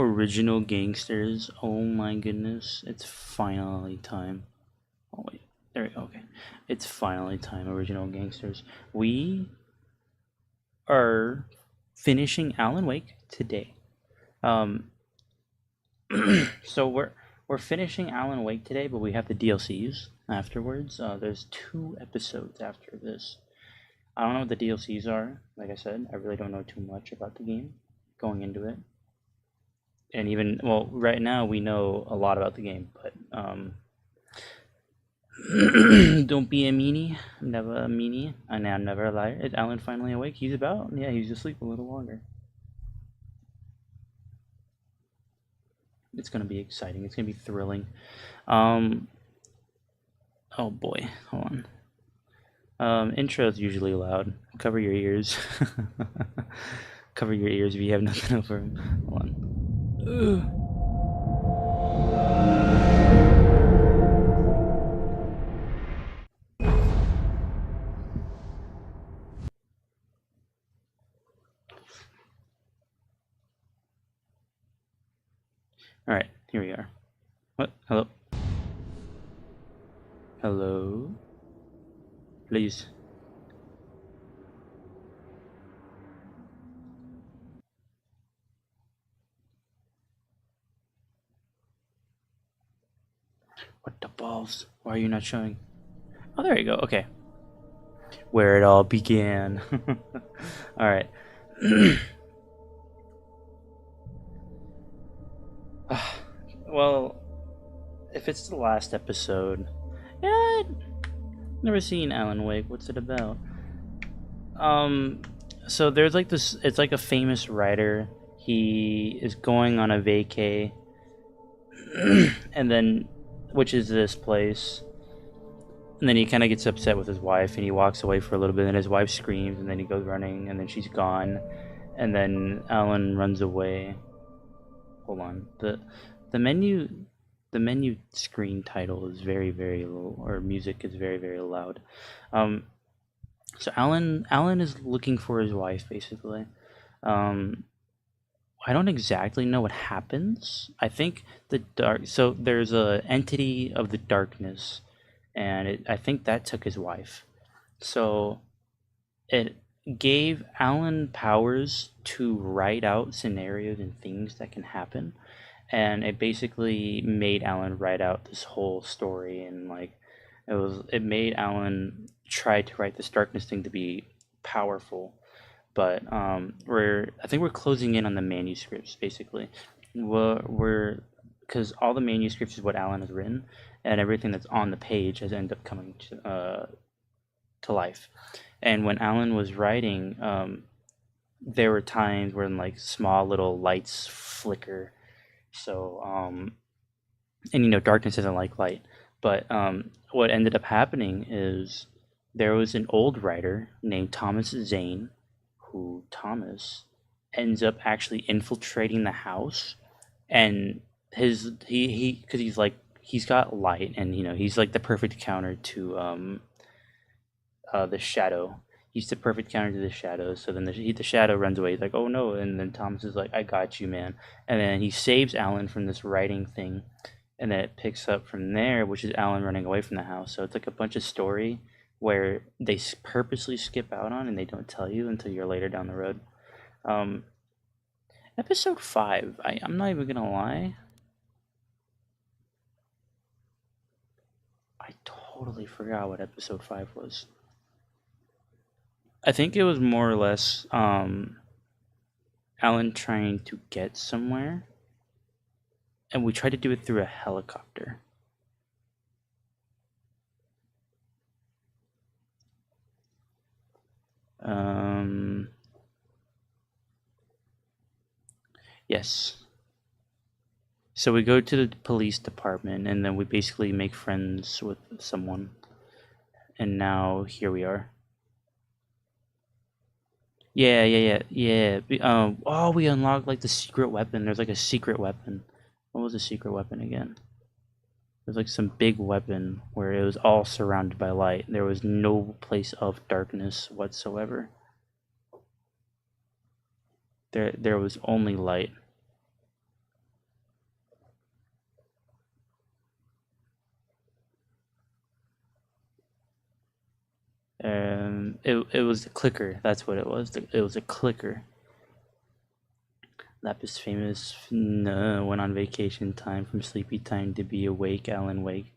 Original Gangsters. Oh my goodness. It's finally time. Oh wait. There we go. Okay. It's finally time, Original Gangsters. We are finishing Alan Wake today. Um so we're finishing Alan Wake today, but we have the DLCs afterwards. There's 2 episodes after this. I don't know what the DLCs are. Like I said, I really don't know too much about the game going into it. And even well, right now we know a lot about the game, but don't be a meanie, never a meanie, and I'm never a liar. Is Alan finally awake? He's about, yeah, he's asleep a little longer. It's gonna be exciting. It's gonna be thrilling. Um, oh boy, hold on. Intro is usually loud. Cover your ears. Cover your ears if you have nothing over them. Hold on. Ugh. All right, here we are. What? Hello? Hello? Please. What the balls? Why are you not showing? Oh, there you go. Okay. Where it all began. All right. Well, if it's the last episode, yeah, never seen Alan Wake. What's it about? Um, so there's like this. It's like a famous writer. He is going on a vacay, and then, which is this place. And then he kind of gets upset with his wife, and he walks away for a little bit. And his wife screams, and then he goes running, and then she's gone, and then Alan runs away. Hold on. The menu the menu screen title is very low, or music is very loud. Um, so Alan is looking for his wife basically. Um, I don't exactly know what happens. I think the dark. So there's a entity of the darkness, and I think that took his wife. So it gave Alan powers to write out scenarios and things that can happen, and it basically made Alan write out this whole story, and like it made Alan try to write this darkness thing to be powerful. But I think we're closing in on the manuscripts basically. We're because all the manuscripts is what Alan has written, and everything that's on the page has ended up coming to life. And when Alan was writing, there were times when like small little lights flicker. So and darkness doesn't like light. But what ended up happening is there was an old writer named Thomas Zane, who Thomas ends up actually infiltrating the house, and he because he's got light, and he's like the perfect counter to the shadow. He's the perfect counter to the shadow. So then the shadow runs away. He's like, oh no. And then Thomas is like, I got you, man. And then he saves Alan from this writing thing. And then it picks up from there, which is Alan running away from the house. So it's like a bunch of story where they purposely skip out on and they don't tell you until you're later down the road. Um, episode 5, I'm not even going to lie. I totally forgot what episode 5 was. I think it was more or less Alan trying to get somewhere, and we tried to do it through a helicopter. Yes. So we go to the police department, and then we basically make friends with someone, and now here we are. Yeah. Oh, we unlocked like the secret weapon. There's like a secret weapon. What was the secret weapon again? There's like some big weapon where it was all surrounded by light. There was no place of darkness whatsoever. There was only light. It was the clicker. That's what it was. It was a clicker. Lapis famous went on vacation time from sleepy time to be awake. Alan Wake.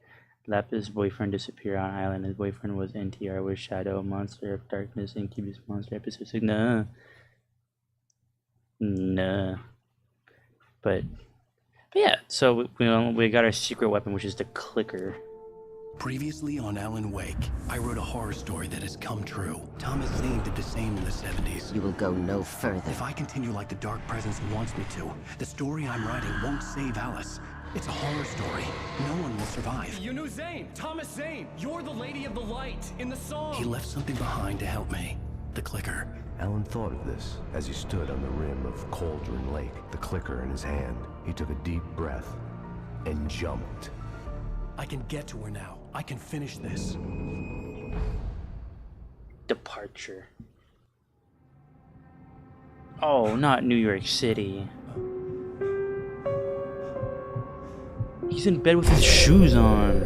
Lapis' boyfriend disappeared on island. His boyfriend was NTR with Shadow, Monster of Darkness, Incubus Monster. Episode 6. Nah. But yeah, so we got our secret weapon, which is the clicker. Previously on Alan Wake, I wrote a horror story that has come true. Thomas Zane did the same in the 70s. You will go no further. If I continue like the Dark Presence wants me to, the story I'm writing won't save Alice. It's a horror story. No one will survive. You knew Zane! Thomas Zane! You're the Lady of the Light in the song! He left something behind to help me. The clicker. Alan thought of this as he stood on the rim of Cauldron Lake, the clicker in his hand. He took a deep breath and jumped. I can get to her now. I can finish this. Departure. Oh, not New York City. He's in bed with his shoes on.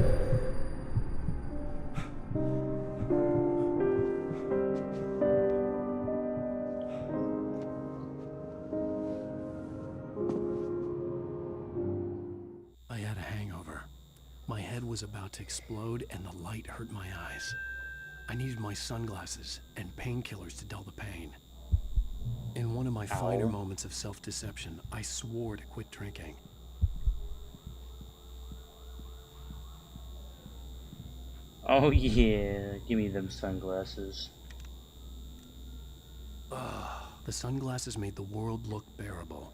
I had a hangover. My head was about to explode and the light hurt my eyes. I needed my sunglasses and painkillers to dull the pain. In one of my finer moments of self-deception, I swore to quit drinking. Oh yeah, give me them sunglasses. The sunglasses made the world look bearable.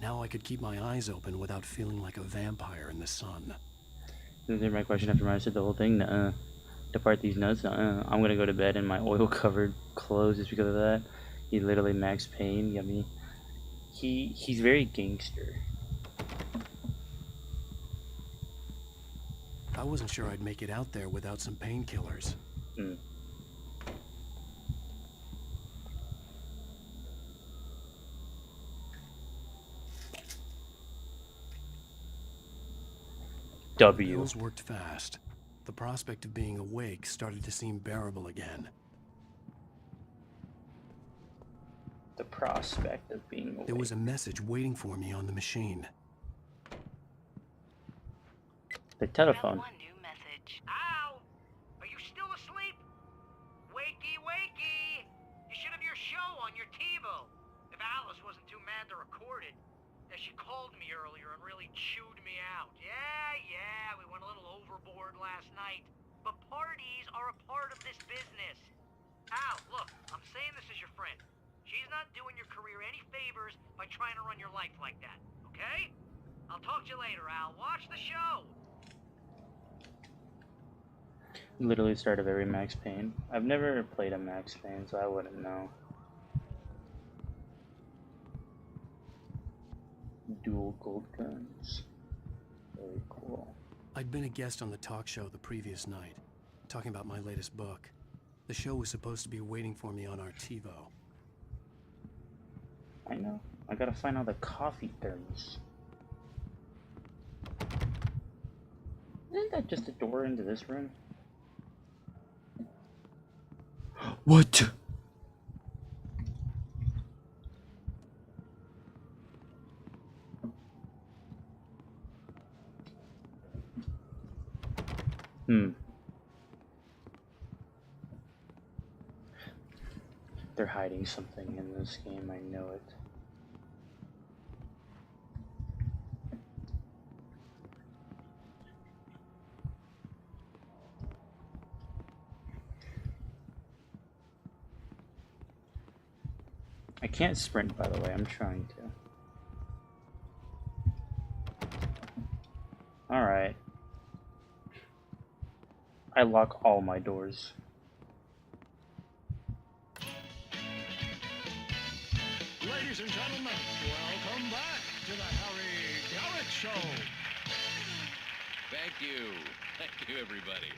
Now I could keep my eyes open without feeling like a vampire in the sun. Answer my question after I said the whole thing. Depart these nuts. I'm gonna go to bed in my oil-covered clothes just because of that. He literally Max Payne. I mean, he's very gangster. I wasn't sure I'd make it out there without some painkillers. W. Pills worked fast. The prospect of being awake started to seem bearable again. The prospect of being awake. There was a message waiting for me on the machine. The telephone. One new message. Ow! Are you still asleep? Wakey, wakey! You should have your show on your TiVo. If Alice wasn't too mad to record it. She called me earlier and really chewed me out. Yeah, we went a little overboard last night. But parties are a part of this business. Al, look, I'm saying this as your friend. She's not doing your career any favors by trying to run your life like that, okay? I'll talk to you later, Al. Watch the show. Literally start of every Max Payne. I've never played a Max Payne, so I wouldn't know. Dual gold guns. Very cool. I'd been a guest on the talk show the previous night, talking about my latest book. The show was supposed to be waiting for me on our TiVo. I know. I gotta find all the coffee thermos. Isn't that just a door into this room? What? They're hiding something in this game, I know it. I can't sprint, by the way, I'm trying to. Alright. I lock all my doors. Ladies and gentlemen, welcome back to the Harry Garrett Show. Thank you. Thank you, everybody.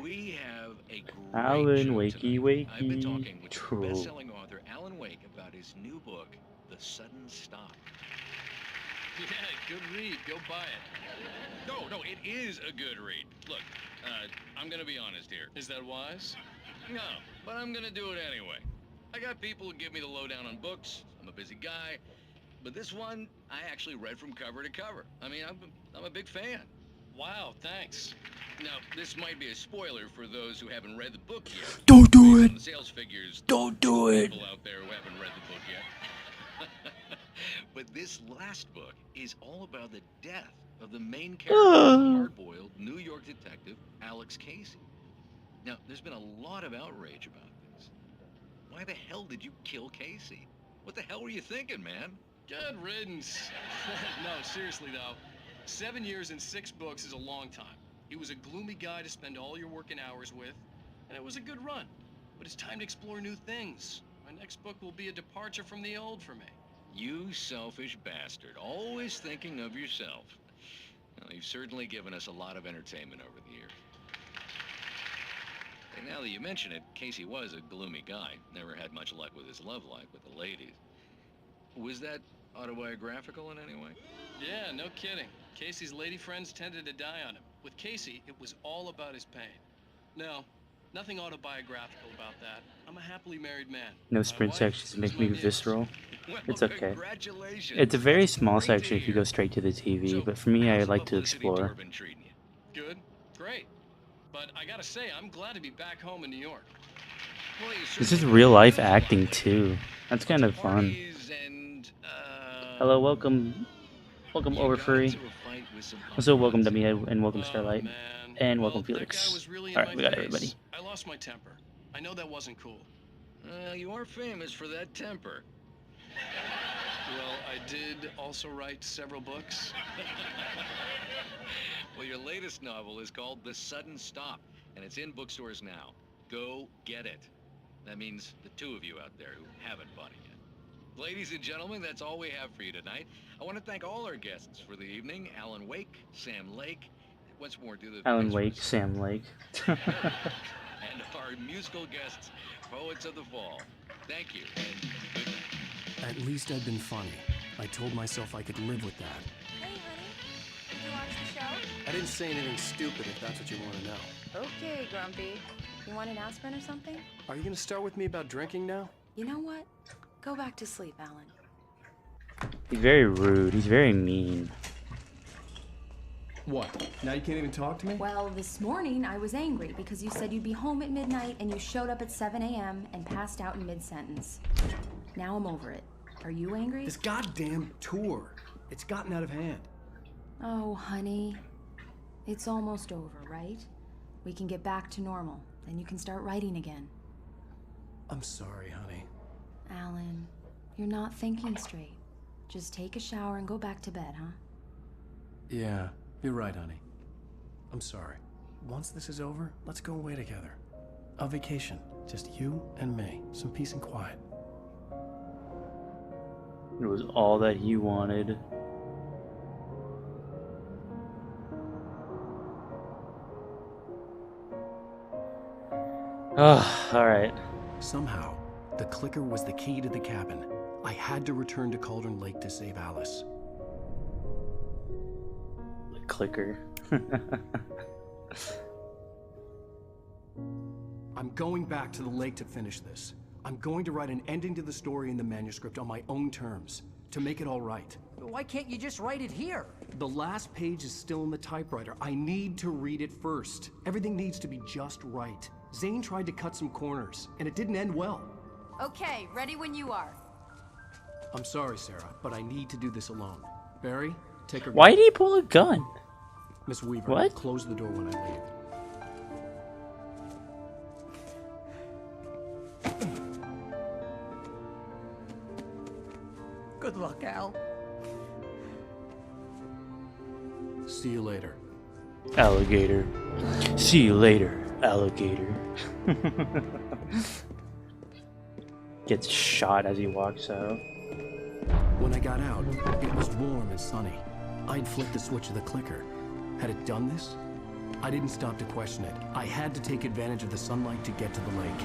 We have a great Alan show Wakey tonight. I've been Wakey. talking with True. best-selling author Alan Wake about his new book, The Sudden Stop. Yeah, good read. Go buy it. No, it is a good read. Look, I'm gonna be honest here. Is that wise? No, but I'm gonna do it anyway. I got people who give me the lowdown on books. I'm a busy guy. But this one, I actually read from cover to cover. I mean, I'm a big fan. Wow, thanks. Now, this might be a spoiler for those who haven't read the book yet. Don't do Based it. on the sales figures, Don't do it. people out there who haven't read the book yet. But this last book is all about the death of the main character, hard-boiled New York detective Alex Casey. Now, there's been a lot of outrage about this. Why the hell did you kill Casey? What the hell were you thinking, man? Good riddance. No, seriously though, 7 years and 6 books is a long time. He was a gloomy guy to spend all your working hours with, and it was a good run. But it's time to explore new things. My next book will be a departure from the old for me. You selfish bastard, always thinking of yourself. Well, you've certainly given us a lot of entertainment over the years. And now that you mention it, Casey was a gloomy guy. Never had much luck with his love life with the ladies. Was that autobiographical in any way? Yeah, no kidding. Casey's lady friends tended to die on him. With Casey, it was all about his pain. No, nothing autobiographical about that. I'm a happily married man. No My sprint wife sections is make my me muse. visceral. Well, It's okay. Congratulations. It's a very That's small great to section if you hear. go straight to the TV, So, but for me, I how's the like to publicity explore. tour been treating you? Good, great. But I gotta say, I'm glad to be back home in New York. Well, you This is certainly real life did. acting too. That's kind of fun. Parties and, Hello, welcome you over got free. into a fight with some Also, welcome paparazzi. Dummyhead and welcome Oh, Starlight. man. And Well, welcome that Felix. guy was really in Alright, my we got face. everybody. I lost my temper. I know that wasn't cool. You are famous for that temper. Well, I did also write several books. Well, your latest novel is called The Sudden Stop, and it's in bookstores now. Go get it. That means the two of you out there who haven't bought it yet. Ladies and gentlemen, that's all we have for you tonight. I want to thank all our guests for the evening. Alan Wake, Sam Lake. Once more, do the Alan thanks for Wake, us. Sam Lake. And our musical guests, Poets of the Fall. Thank you, and good night. At least I'd been funny. I told myself I could live with that. Hey, honey. Did you watch the show? I didn't say anything stupid if that's what you want to know. Okay, Grumpy. You want an aspirin or something? Are you gonna start with me about drinking now? You know what? Go back to sleep, Alan. He's very rude. He's very mean. What? Now you can't even talk to me? Well, this morning I was angry because you said you'd be home at midnight and you showed up at 7 a.m. and passed out in mid-sentence. Now I'm over it. Are you angry? This goddamn tour. It's gotten out of hand. Oh, honey. It's almost over, right? We can get back to normal. Then you can start writing again. I'm sorry, honey. Alan, you're not thinking straight. Just take a shower and go back to bed, huh? Yeah, you're right, honey. I'm sorry. Once this is over, let's go away together. A vacation. Just you and me. Some peace and quiet. It was all that he wanted. Oh, alright. Somehow, the clicker was the key to the cabin. I had to return to Cauldron Lake to save Alice. The clicker. I'm going back to the lake to finish this. I'm going to write an ending to the story in the manuscript on my own terms, to make it all right. Why can't you just write it here? The last page is still in the typewriter. I need to read it first. Everything needs to be just right. Zane tried to cut some corners, and it didn't end well. Okay, ready when you are. I'm sorry, Sarah, but I need to do this alone. Barry, take her. Why did he pull a gun? Miss Weaver, What? close the door when I leave. Good luck, Al. See you later. Alligator. See you later, alligator. Gets shot as he walks out. When I got out, it was warm and sunny. I'd flicked the switch of the clicker. Had it done this? I didn't stop to question it. I had to take advantage of the sunlight to get to the lake.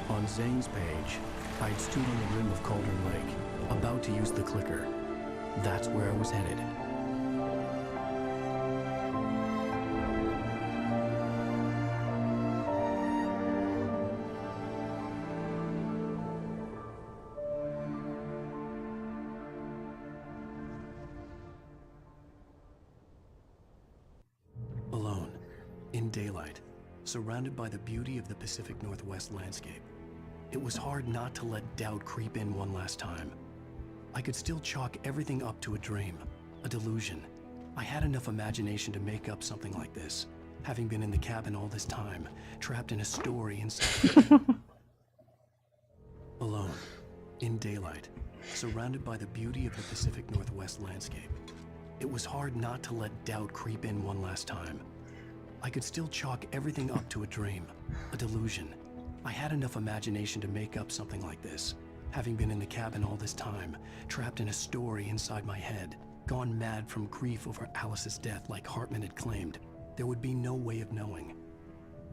On Zane's page, I'd stood on the rim of Cauldron Lake, about to use the clicker. That's where I was headed. In daylight, surrounded by the beauty of the Pacific Northwest landscape, it was hard not to let doubt creep in one last time. I could still chalk everything up to a dream, a delusion. I had enough imagination to make up something like this, having been in the cabin all this time, trapped in a story inside. Alone, in daylight, surrounded by the beauty of the Pacific Northwest landscape, it was hard not to let doubt creep in one last time. I could still chalk everything up to a dream, a delusion. I had enough imagination to make up something like this, having been in the cabin all this time, trapped in a story inside my head, gone mad from grief over Alice's death like Hartman had claimed. There would be no way of knowing.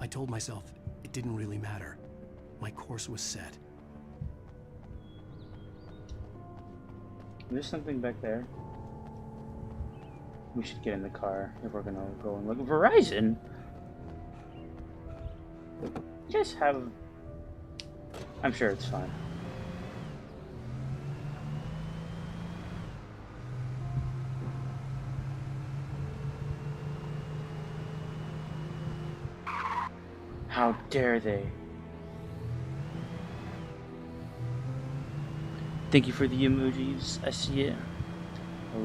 I told myself it didn't really matter. My course was set. There's something back there. We should get in the car if we're gonna go and look. Verizon? Just have... I'm sure it's fine. How dare they? Thank you for the emojis. I see it.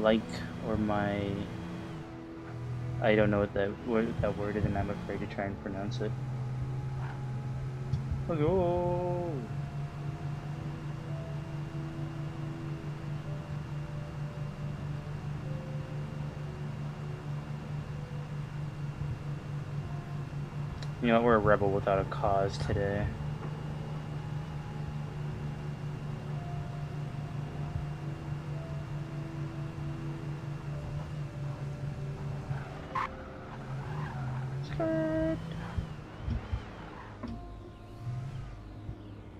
Like or my... I don't know what that word is, and I'm afraid to try and pronounce it. Hello. You know, we're a rebel without a cause today.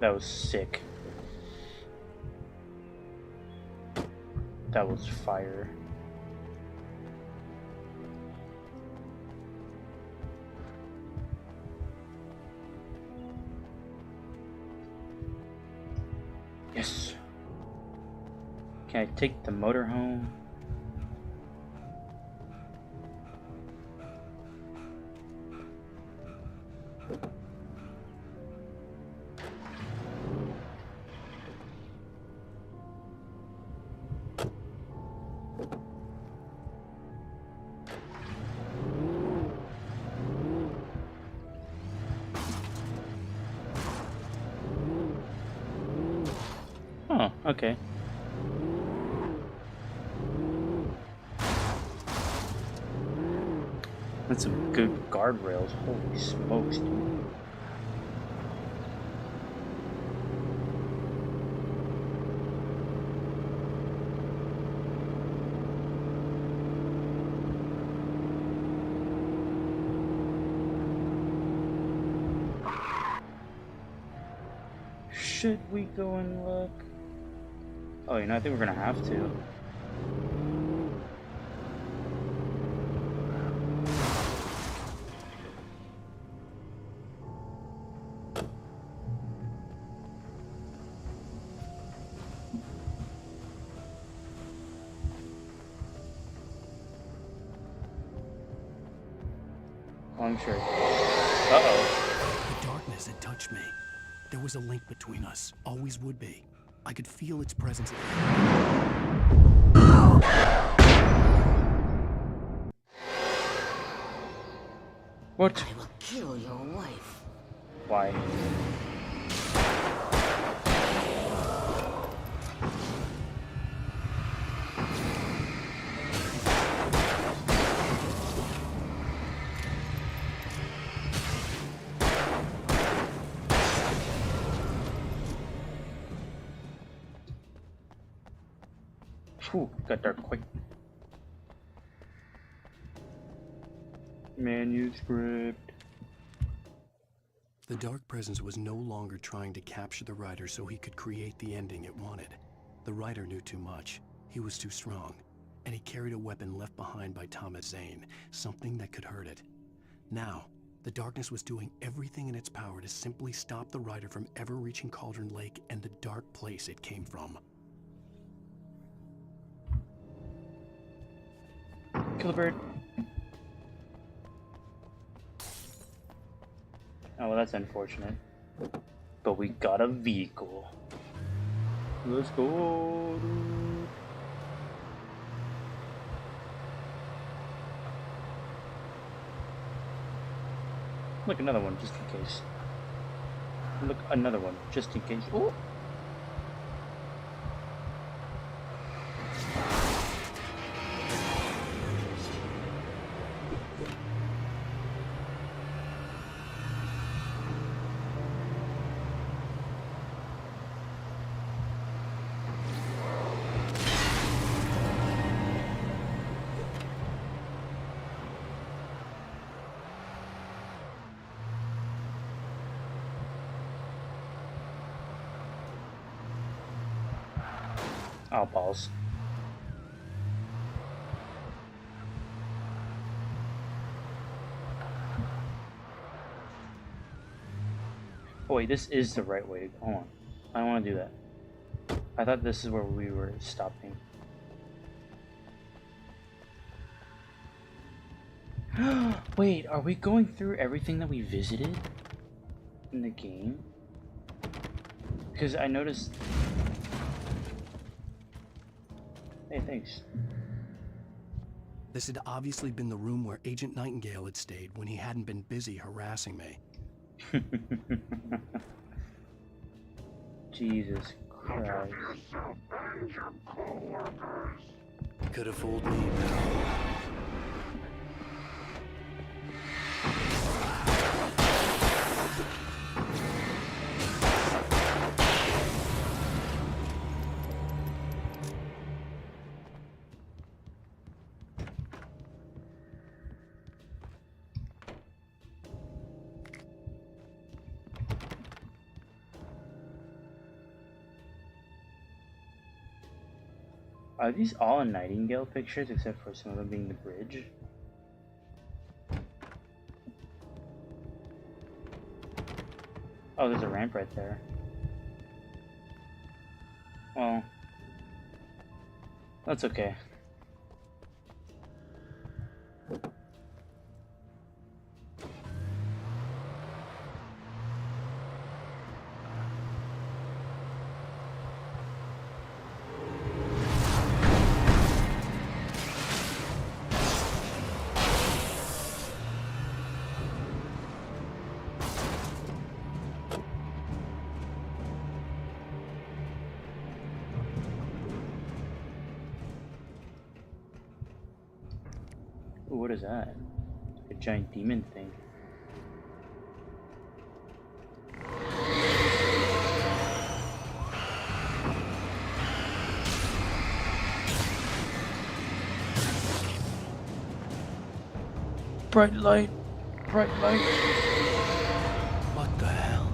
That was sick. That was fire. Yes. Can I take the motor home? Oh, okay. That's some good guardrails. Holy smokes, dude. Should we go and look? Oh, you know, I think we're gonna have to. Oh, I'm sure. Uh-oh. The darkness had touched me. There was a link between us, always would be. I could feel its presence. What? I will kill your wife. Why? Whew, got dark quick. Manuscript. The dark presence was no longer trying to capture the writer so he could create the ending it wanted. The writer knew too much. He was too strong. And he carried a weapon left behind by Thomas Zane, something that could hurt it. Now, the darkness was doing everything in its power to simply stop the writer from ever reaching Cauldron Lake and the dark place it came from. Kill the bird. Oh, well, that's unfortunate. But we got a vehicle. Let's go, dude. Look, another one, just in case. Look, another one, just in case. Oh! Oh, balls. Oh wait, this is the right way to go. Hold on. I don't want to do that. I thought this is where we were stopping. Wait, are we going through everything that we visited in the game? Because I noticed... Hey, thanks. This had obviously been the room where Agent Nightingale had stayed when he hadn't been busy harassing me. Jesus Christ. Could have fooled me, pal. Are these all Nightingale pictures except for some of them being the bridge? Oh, there's a ramp right there. Well, that's okay. Ooh, what is that? A giant demon thing. Bright light, bright light. What the hell?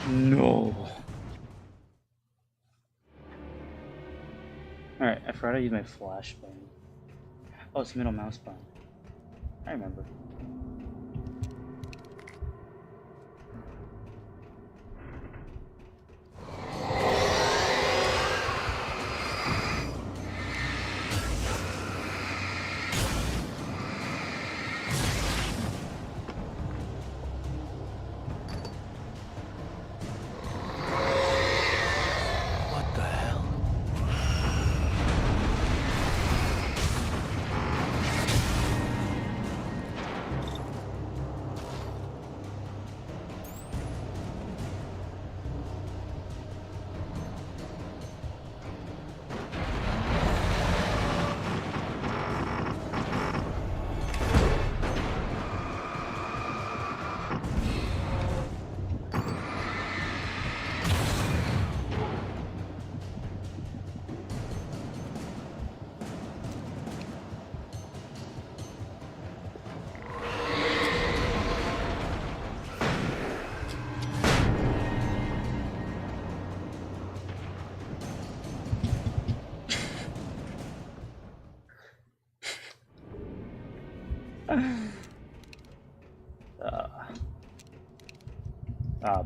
No. Alright, I forgot to use my flash button. Oh, it's middle mouse button. I remember. What the hell?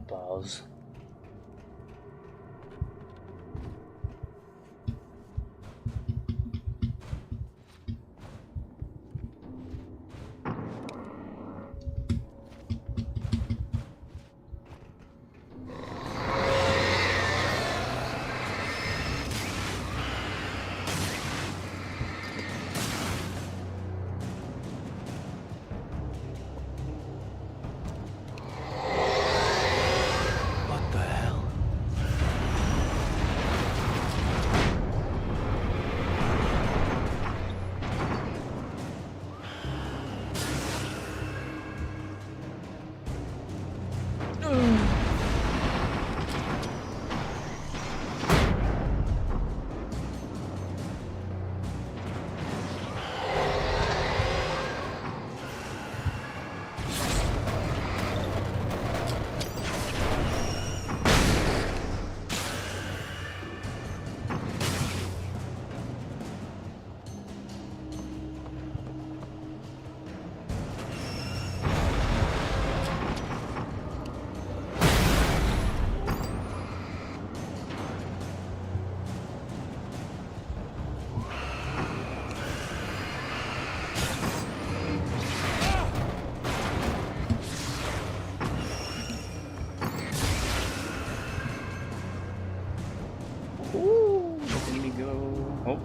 Balls. What the hell? Ooh, let me go. Oh.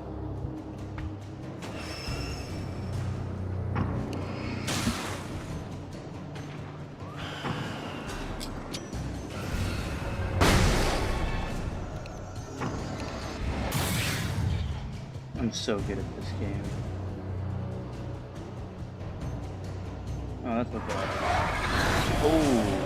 I'm so good at this game. Oh, that's what that is. Oh.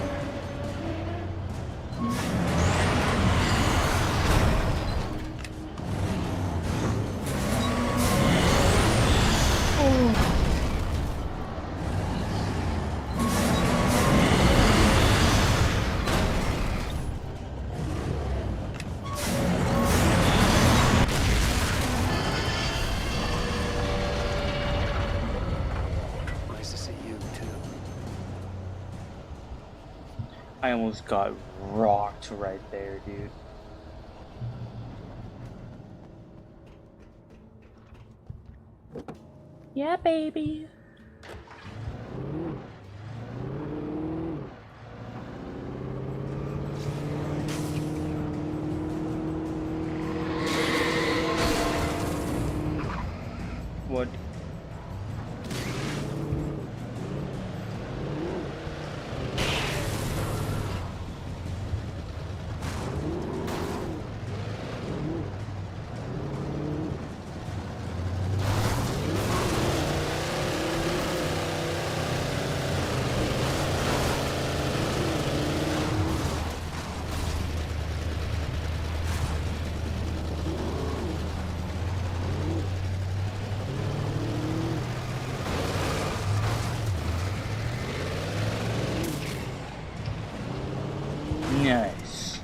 Nice to see you, too. I almost got rocked right there, dude. Yeah, baby. What? Nice.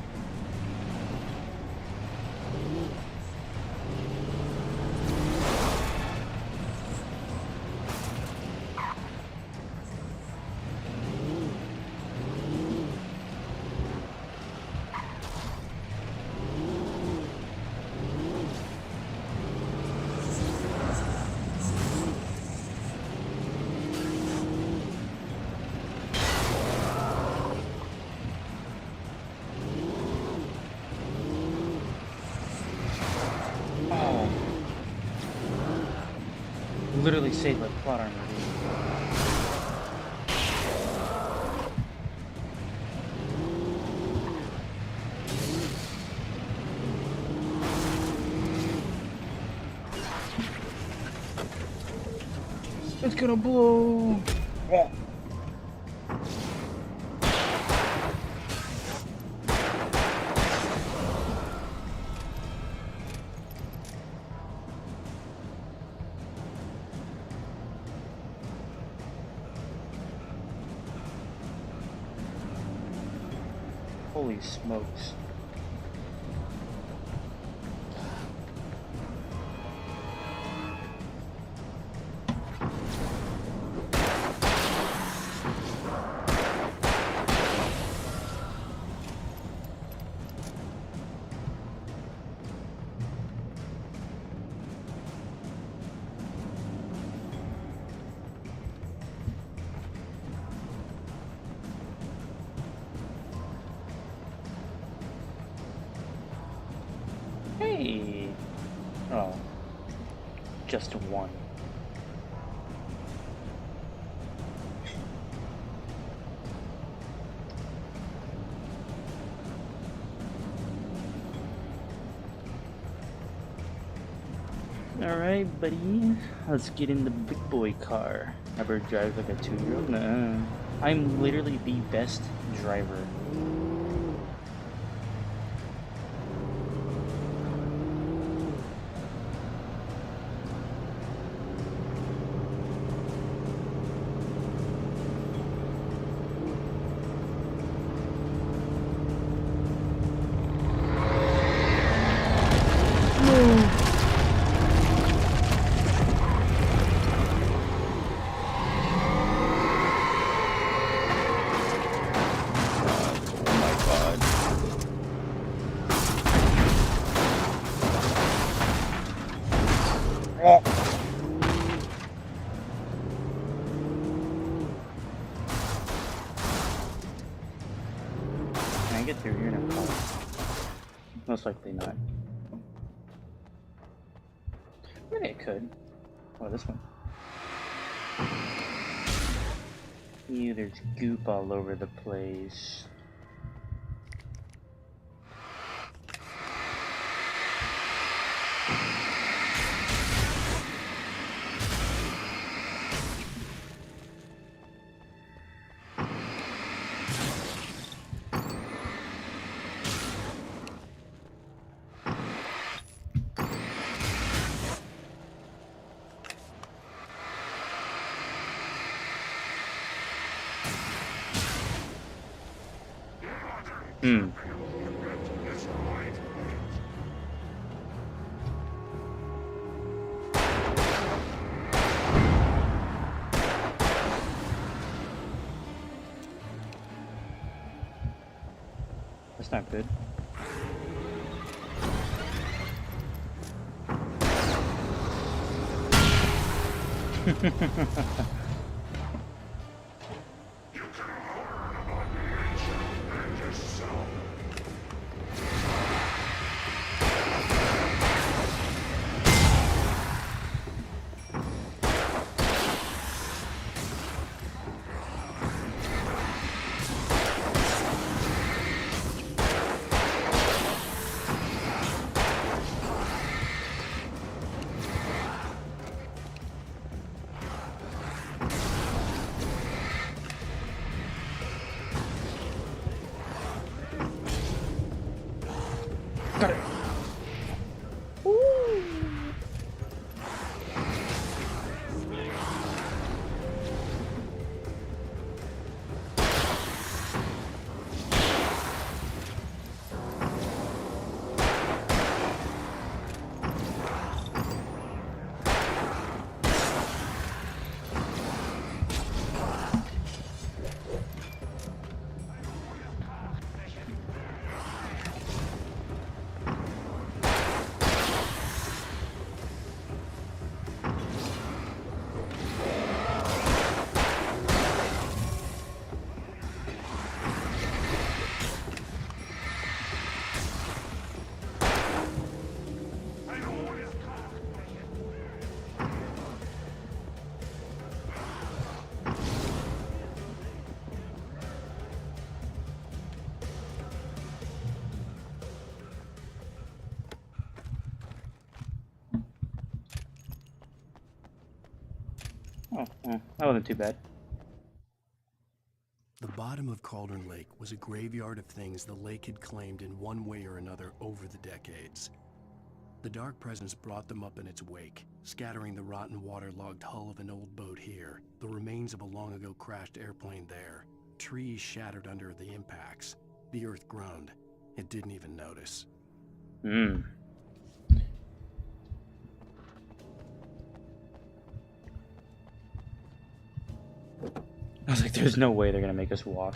Oh. Literally saved by plot armor, dude. It's gonna blow. Oh. Holy smokes. just one. Alright, buddy. Let's get in the big boy car. Ever drive like a 2-year-old? Nah. I'm literally the best driver. Can I get through here now? Most likely not. Maybe I could. Oh, this one. Ew, there's goop all over the place. Hmm. That's not good. Got it. Oh, that wasn't too bad. The bottom of Cauldron Lake was a graveyard of things the lake had claimed in one way or another over the decades. The Dark Presence brought them up in its wake, scattering the rotten waterlogged hull of an old boat here, the remains of a long-ago crashed airplane there, trees shattered under the impacts. The earth groaned. It didn't even notice. I was like, there's no way they're gonna make us walk.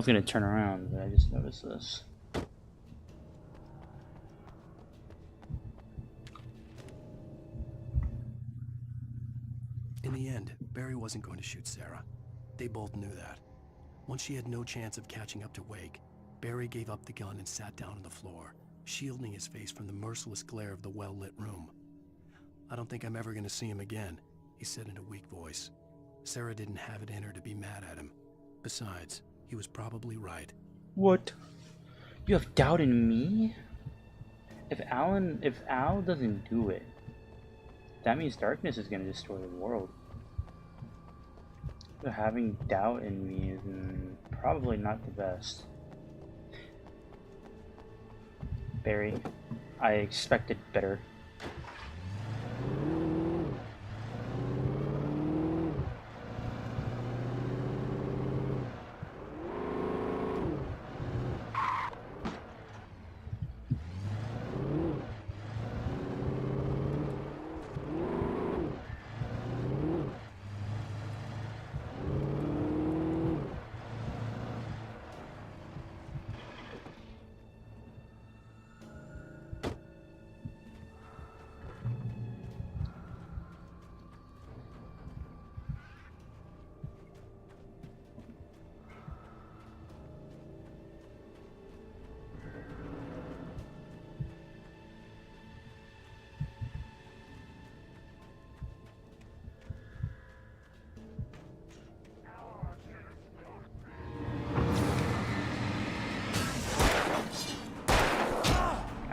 was gonna turn around, but I just noticed this. In the end, Barry wasn't going to shoot Sarah. They both knew that. Once she had no chance of catching up to Wake, Barry gave up the gun and sat down on the floor, shielding his face from the merciless glare of the well-lit room. "I don't think I'm ever going to see him again," he said in a weak voice. Sarah didn't have it in her to be mad at him. Besides, he was probably right. What? You have doubt in me? If Al doesn't do it, that means darkness is going to destroy the world. So having doubt in me is probably not the best. Barry, I expected better.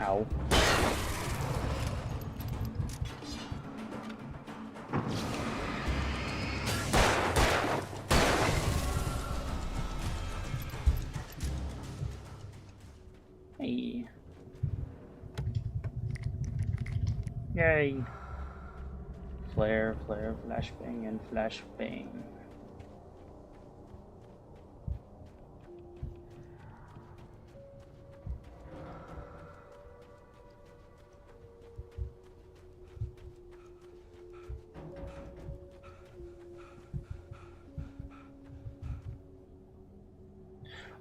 Ow. Hey. Yay. Flare, flare, flashbang, and flashbang.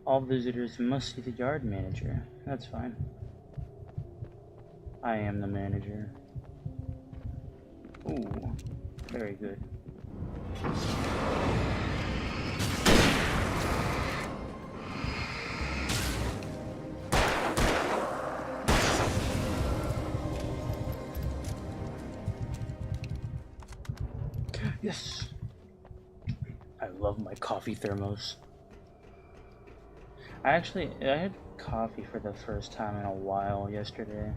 All visitors must see the yard manager. That's fine. I am the manager. Ooh, very good. Yes! I love my coffee thermos. I had coffee for the first time in a while yesterday.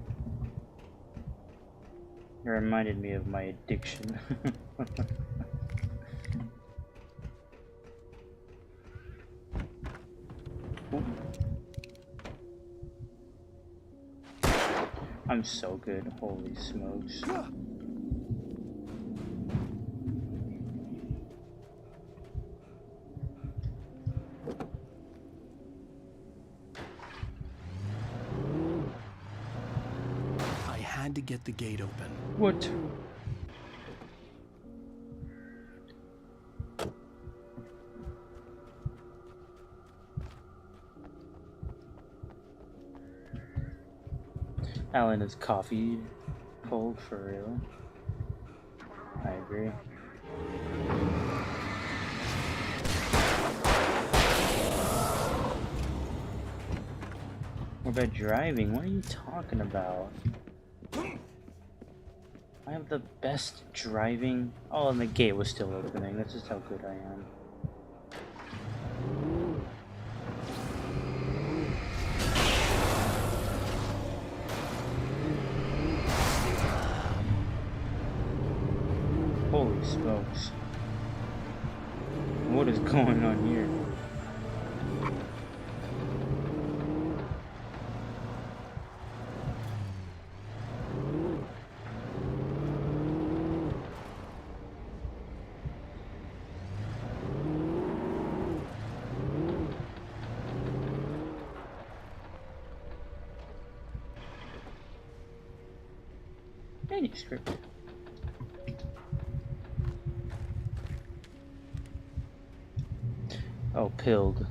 It reminded me of my addiction. I'm so good, holy smokes. To get the gate open. What? Alan, is coffee cold for real? I agree. What about driving? What are you talking about? I have the best driving. Oh, and the gate was still opening. That's just how good I am. Holy smokes. What is going on here? Manuscript. Oh, pilled.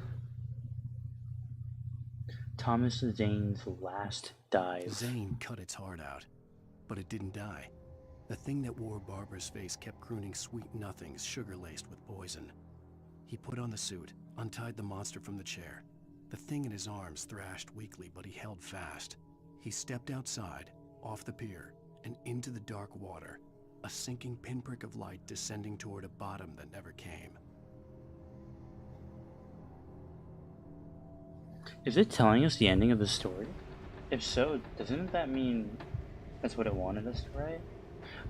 Thomas Zane's last dive. Zane cut its heart out, but it didn't die. The thing that wore Barbara's face kept crooning sweet nothings sugar-laced with poison. He put on the suit, untied the monster from the chair. The thing in his arms thrashed weakly, but he held fast. He stepped outside, off the pier, and into the dark water, a sinking pinprick of light descending toward a bottom that never came. Is it telling us the ending of the story? If so, doesn't that mean that's what it wanted us to write?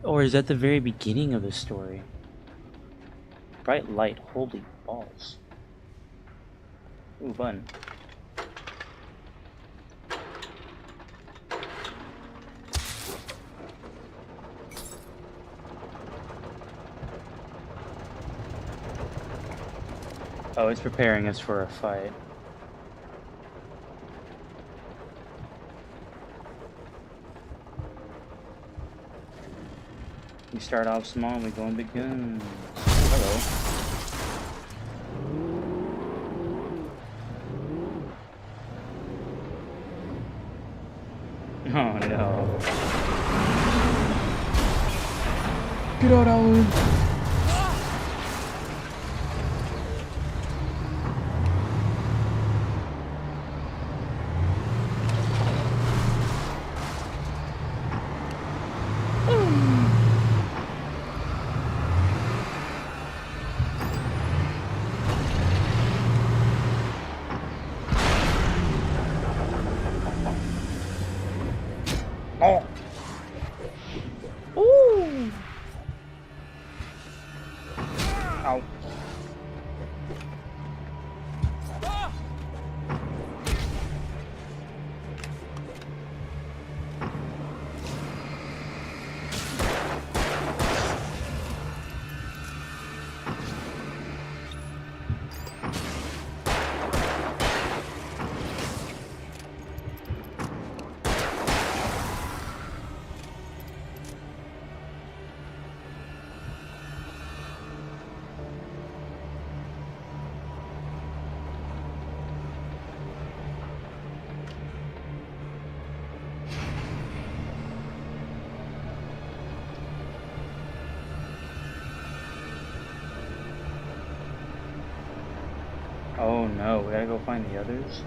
Or is that the very beginning of the story? Bright light, holy balls. Ooh, button. Oh, it's preparing us for a fight. We start off small and we go in big guns. Hello. Oh no. Get out, Alan! Oh! Ooh! Ow. Oh no, we gotta go find the others.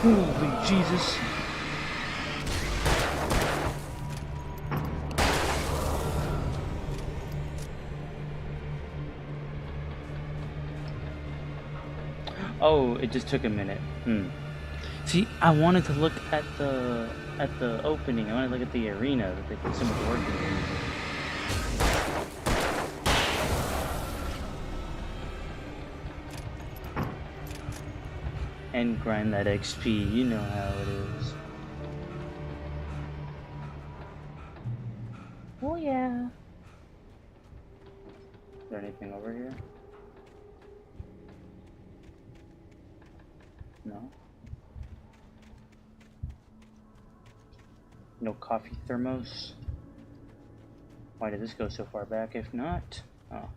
Holy Jesus. Oh, it just took a minute. See, I wanted to look at the opening. I wanted to look at the arena that they put so much work in. And grind that XP, you know how it is. Oh yeah. Is there anything over here? No. No coffee thermos. Why did this go so far back? If not, oh,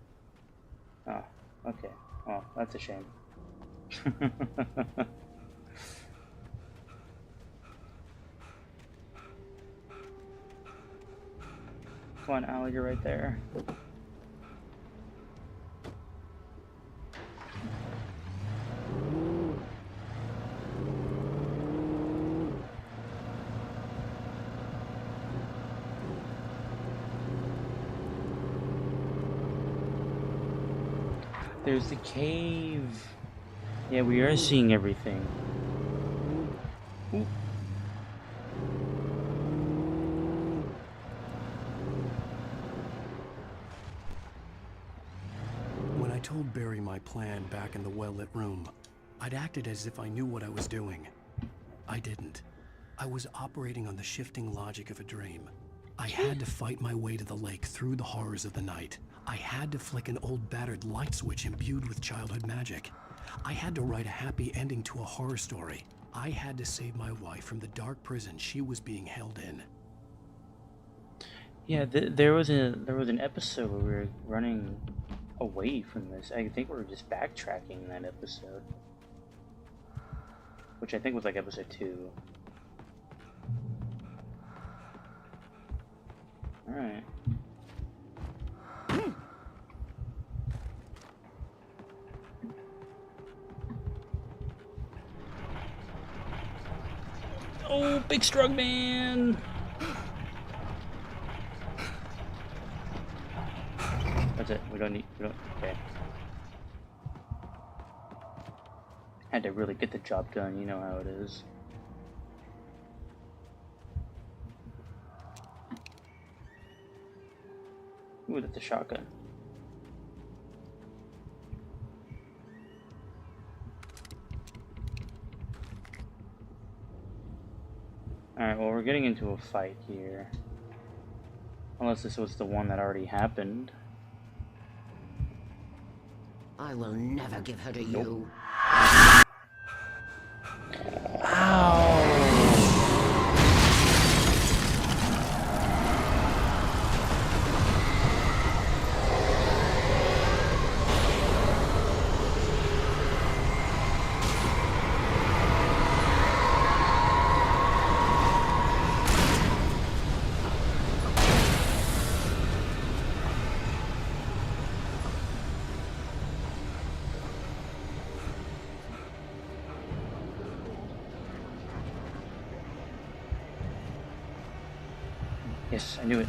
okay. Oh, that's a shame. Come on, Al, you're right there. There's the cave. Yeah, we are seeing everything. Ooh. told Barry my plan back in the well-lit room. I'd acted as if I knew what I was doing. I didn't. I was operating on the shifting logic of a dream. I had to fight my way to the lake through the horrors of the night. I had to flick an old battered light switch imbued with childhood magic. I had to write a happy ending to a horror story. I had to save my wife from the dark prison she was being held in. Yeah, there was an episode where we were running away from this. I think we were just backtracking that episode, which I think was like episode 2. All right. Oh, big strong man! That's it. We don't. Okay. Had to really get the job done. You know how it is. Ooh, that's a shotgun. Alright, well, we're getting into a fight here. Unless this was the one that already happened. I will never give her to you. Yes, I knew it.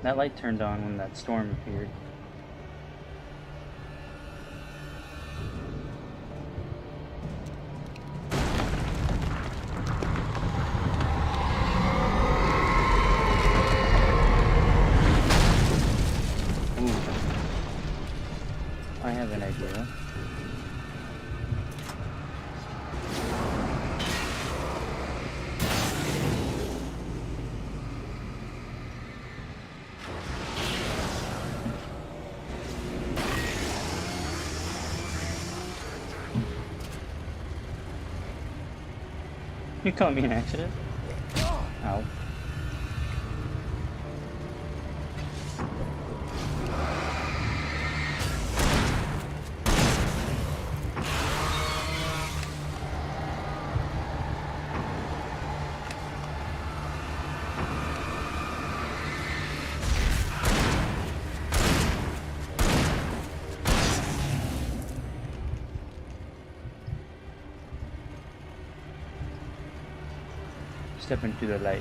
That light turned on when that storm appeared. I have an idea. You call me an accident? Ow. Step into the light.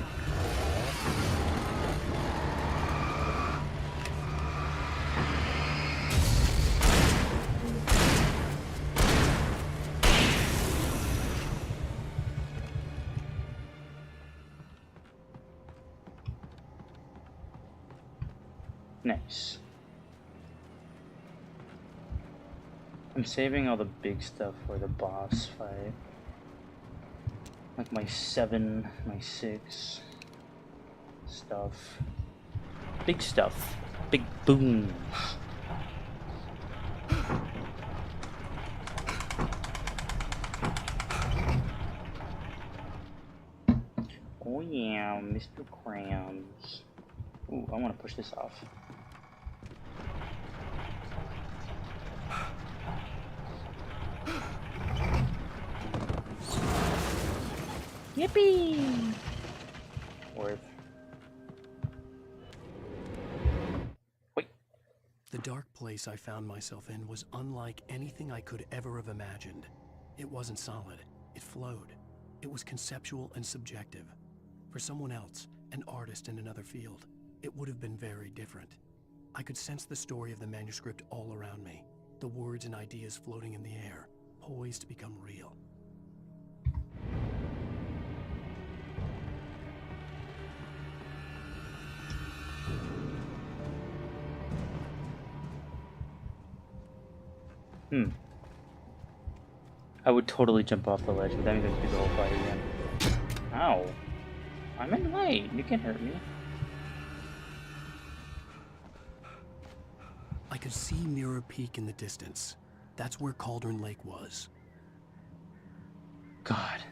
Nice. I'm saving all the big stuff for the boss fight. Like my 7, my 6 stuff. Big stuff. Big boom. Oh yeah, Mr. Krabs. Ooh, I want to push this off. Yippee! Worth. Wait. The dark place I found myself in was unlike anything I could ever have imagined. It wasn't solid. It flowed. It was conceptual and subjective. For someone else, an artist in another field, it would have been very different. I could sense the story of the manuscript all around me, the words and ideas floating in the air, poised to become real. I would totally jump off the ledge, but that means I have to do the whole fight again. Ow. I'm in light. You can't hurt me. I could see Mirror Peak in the distance. That's where Cauldron Lake was. God.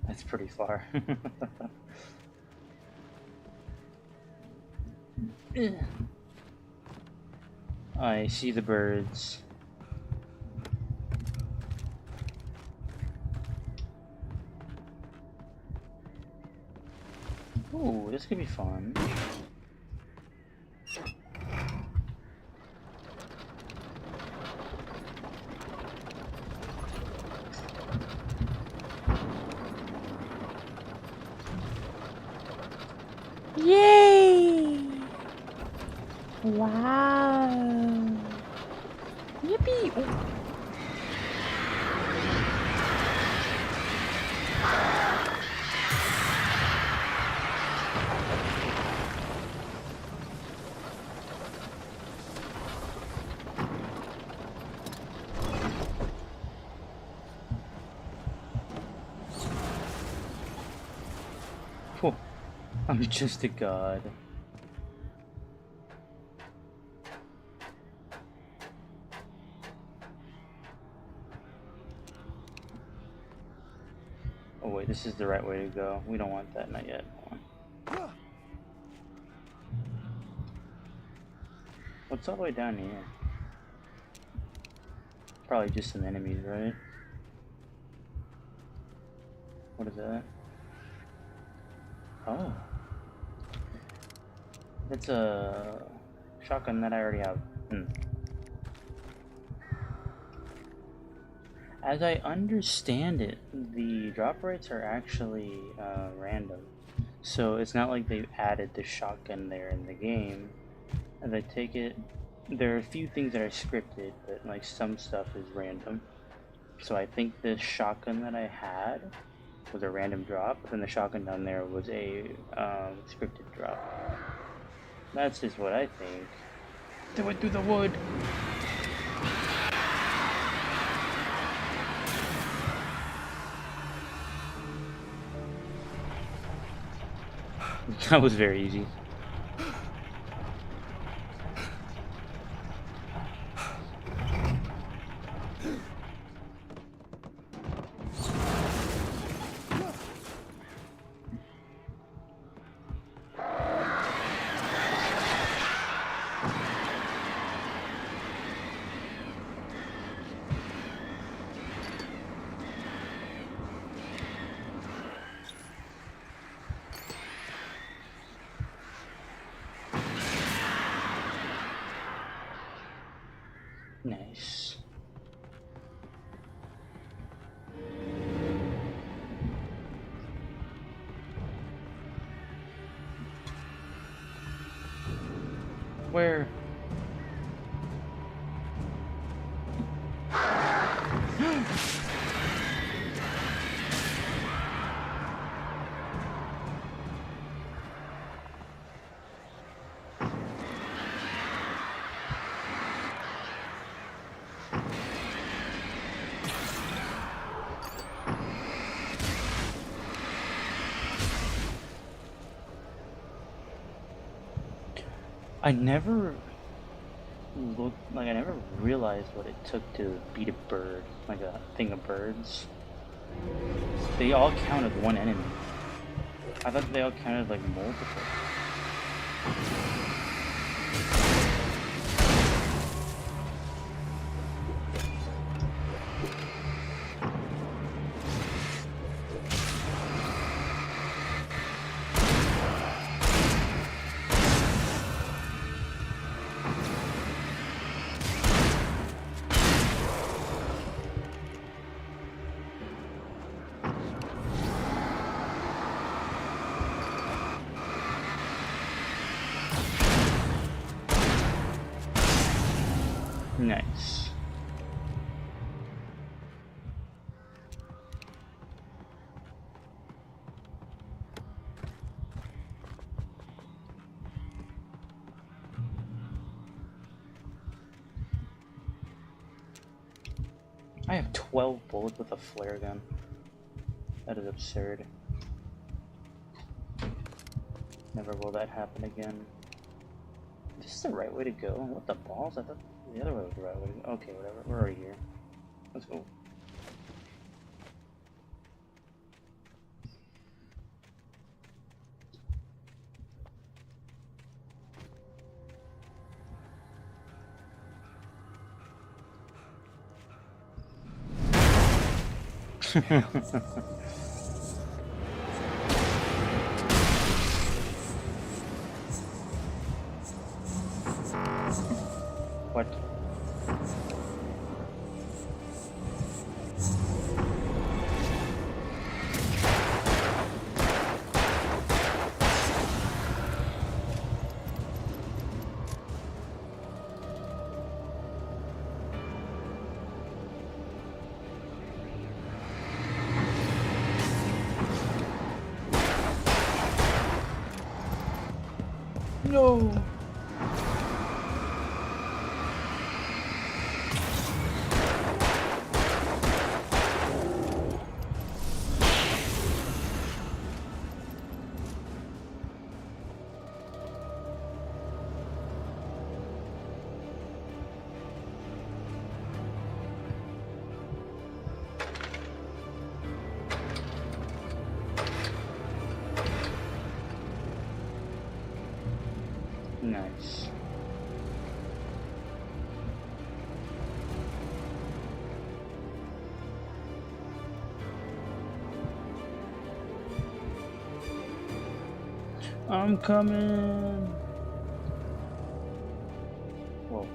That's pretty far. I see the birds. Ooh, this could be fun. Yay! Wow! Yippee! Oh. Cool. I'm just a god. Oh wait, this is the right way to go. We don't want that, not yet. Hold on. What's all the way down here? Probably just some enemies, right? What is that? Oh. It's a shotgun that I already have. As I understand it, the drop rates are actually random. So it's not like they've added the shotgun there in the game. As I take it, there are a few things that are scripted, but like some stuff is random. So I think the shotgun that I had was a random drop, and the shotgun down there was a scripted drop. That's just what I think. Do it through the wood! That was very easy. Nice. Where? I never looked, like I never realized what it took to beat a bird, like a thing of birds. They all count as one enemy. I thought they all counted like multiple. Nice. I have 12 bullets with a flare gun. That is absurd. Never will that happen again. Is this the right way to go? What the balls? I thought the other way was the right way to go. Okay, whatever. We're already here. Let's go. What? No. Nice. I'm coming. Whoa.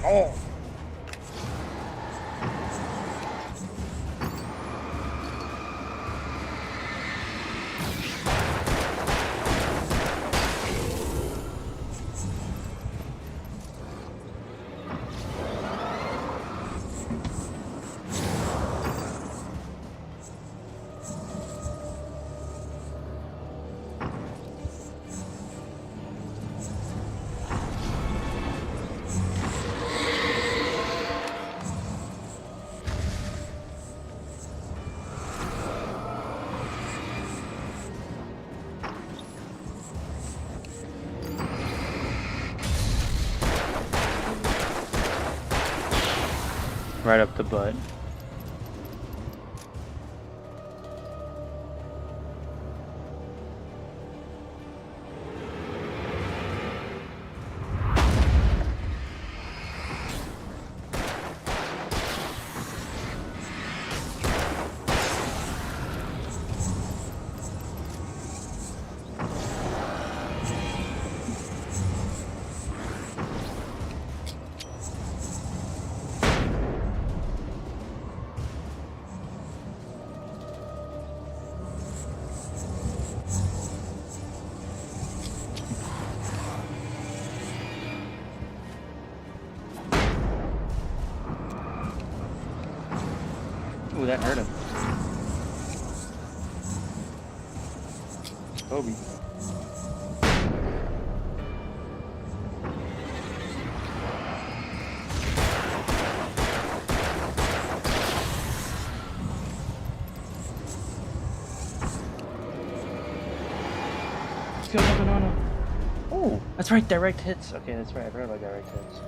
Oh. Right up the butt. Ooh, that hurt him. Kobe. Let's go, banana. Oh, that's right, direct hits. Okay, that's right, I forgot about direct hits.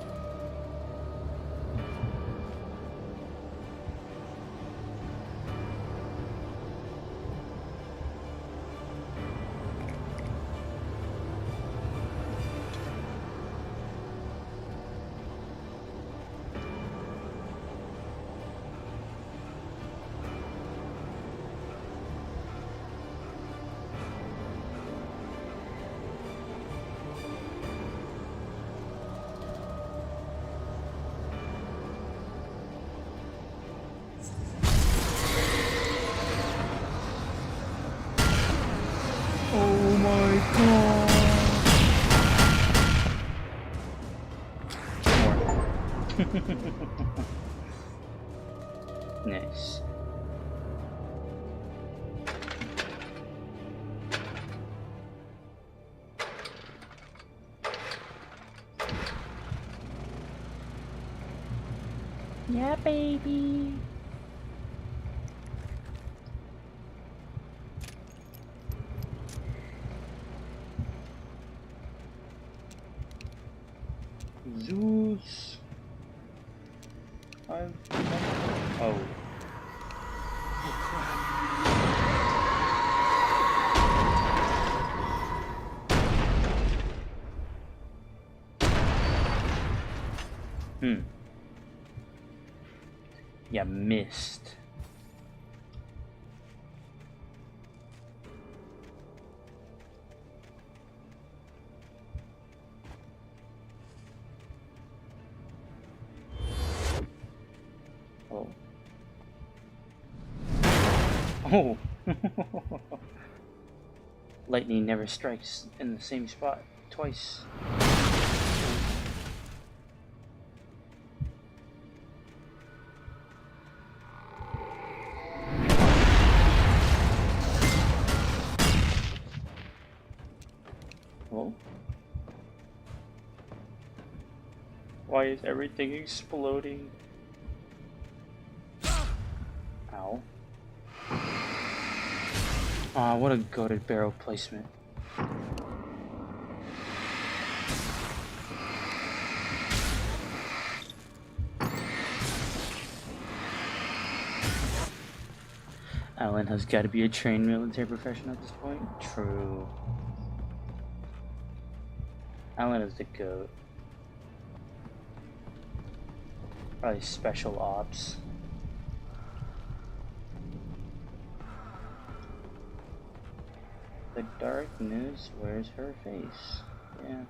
Nice. Yeah, baby. Zeus. Oh. Yeah, missed. Oh. Oh. Lightning never strikes in the same spot twice. Oh. Why is everything exploding? Ow. Ah, what a goated barrel placement. Alan has got to be a trained military professional at this point. True. Alan is the GOAT. Probably special ops. The darkness wears her face. Yeah.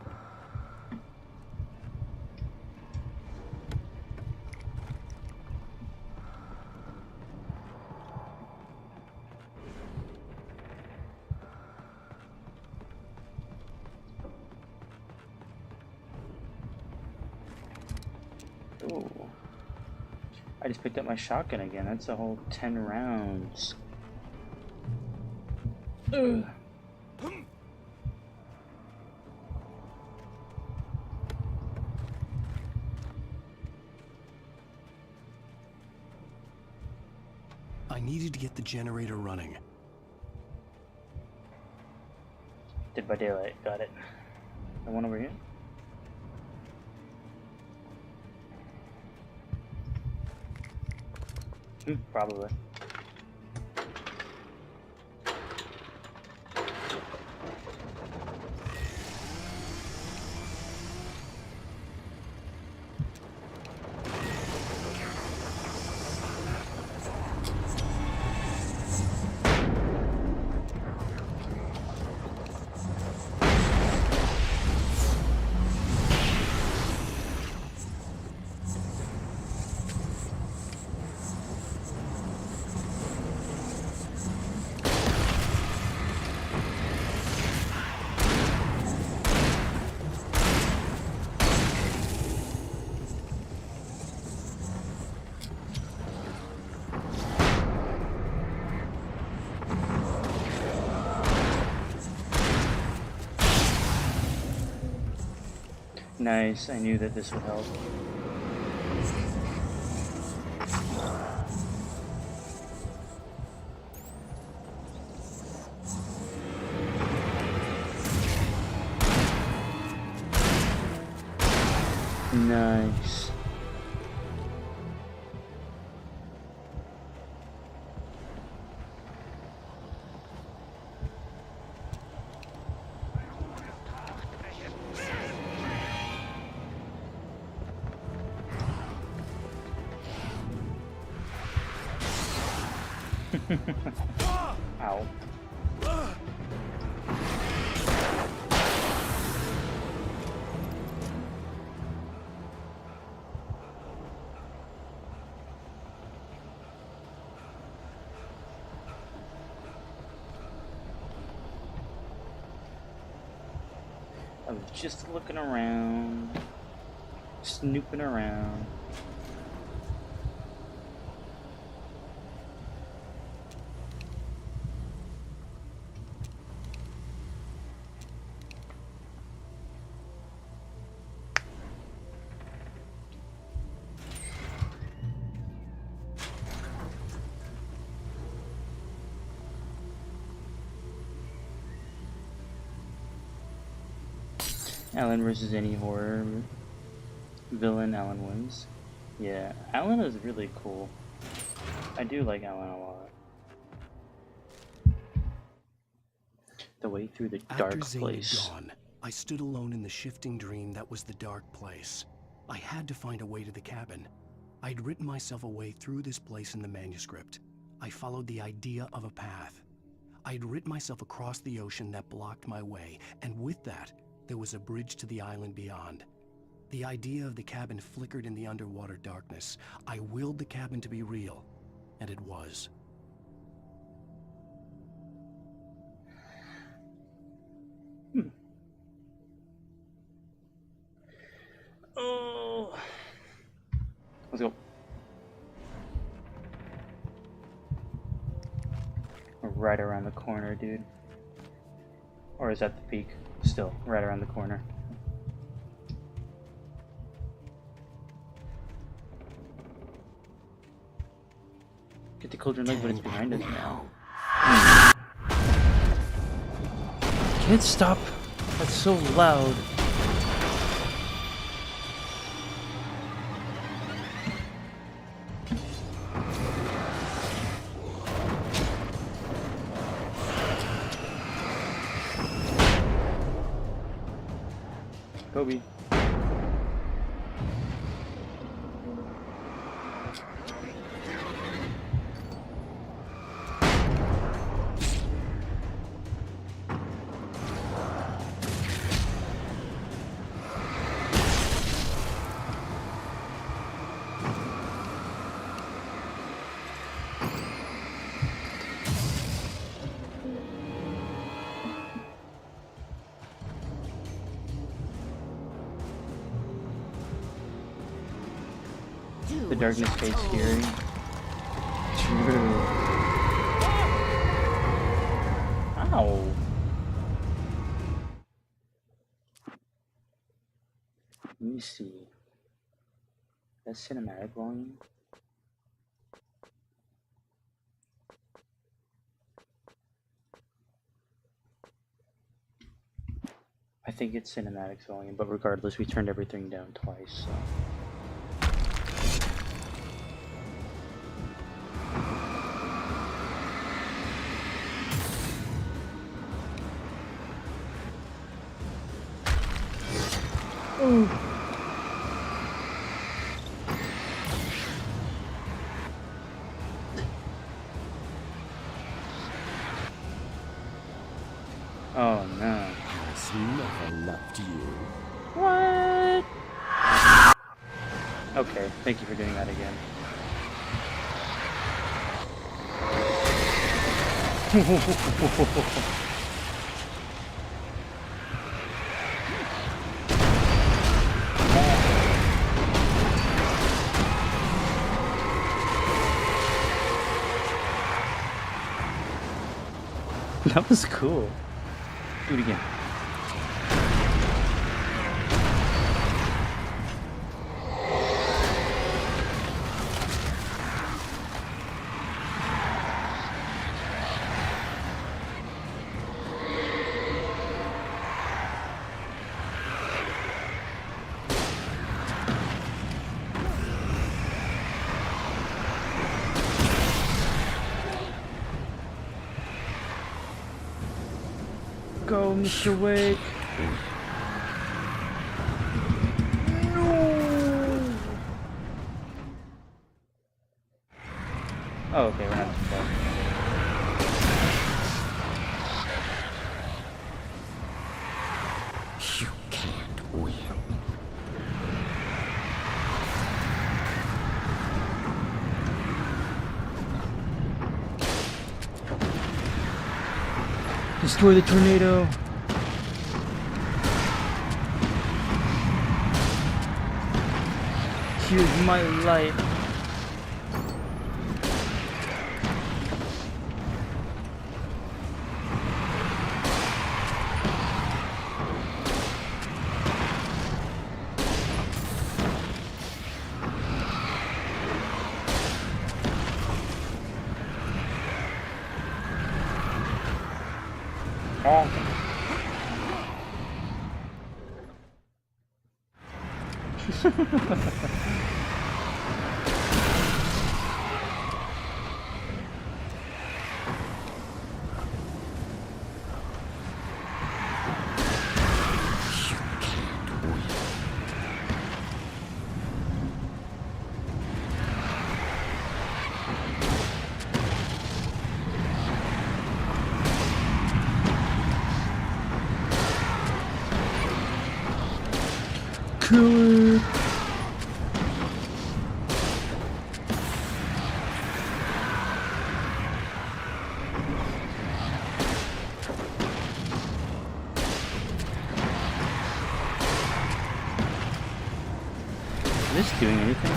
Ooh. I just picked up my shotgun again. That's a whole 10 rounds. Ugh. I needed to get the generator running. Dead by Daylight. Got it. The one over here? Probably. Nice, I knew that this would help. Nice. Ow. was just looking around, snooping around. Alan versus any horror villain, Alan wins. Yeah, Alan is really cool. I do like Alan a lot. The way through the dark After Zane place. had gone, I stood alone in the shifting dream that was the dark place. I had to find a way to the cabin. I'd written myself a way through this place in the manuscript. I followed the idea of a path. I'd written myself across the ocean that blocked my way, and with that, there was a bridge to the island beyond. The idea of the cabin flickered in the underwater darkness. I willed the cabin to be real, and it was. Oh, let's go. We're right around the corner, dude. Or is that the peak? Still, right around the corner. Get the cauldron lake, but it's behind us now. Can't stop. That's so loud. Kobe. The darkness stays scary. True. Ow. Let me see. That's cinematic volume. I think it's cinematics volume, but regardless, we turned everything down twice, so. Oh no. Has never loved you. What? Okay, thank you for doing that again. That was cool. Do it again. Go, Mr. Wake. No. Oh, okay, we're not too far. You can't win. Destroy the tornado. Here's my light. Kill it. Is this doing anything?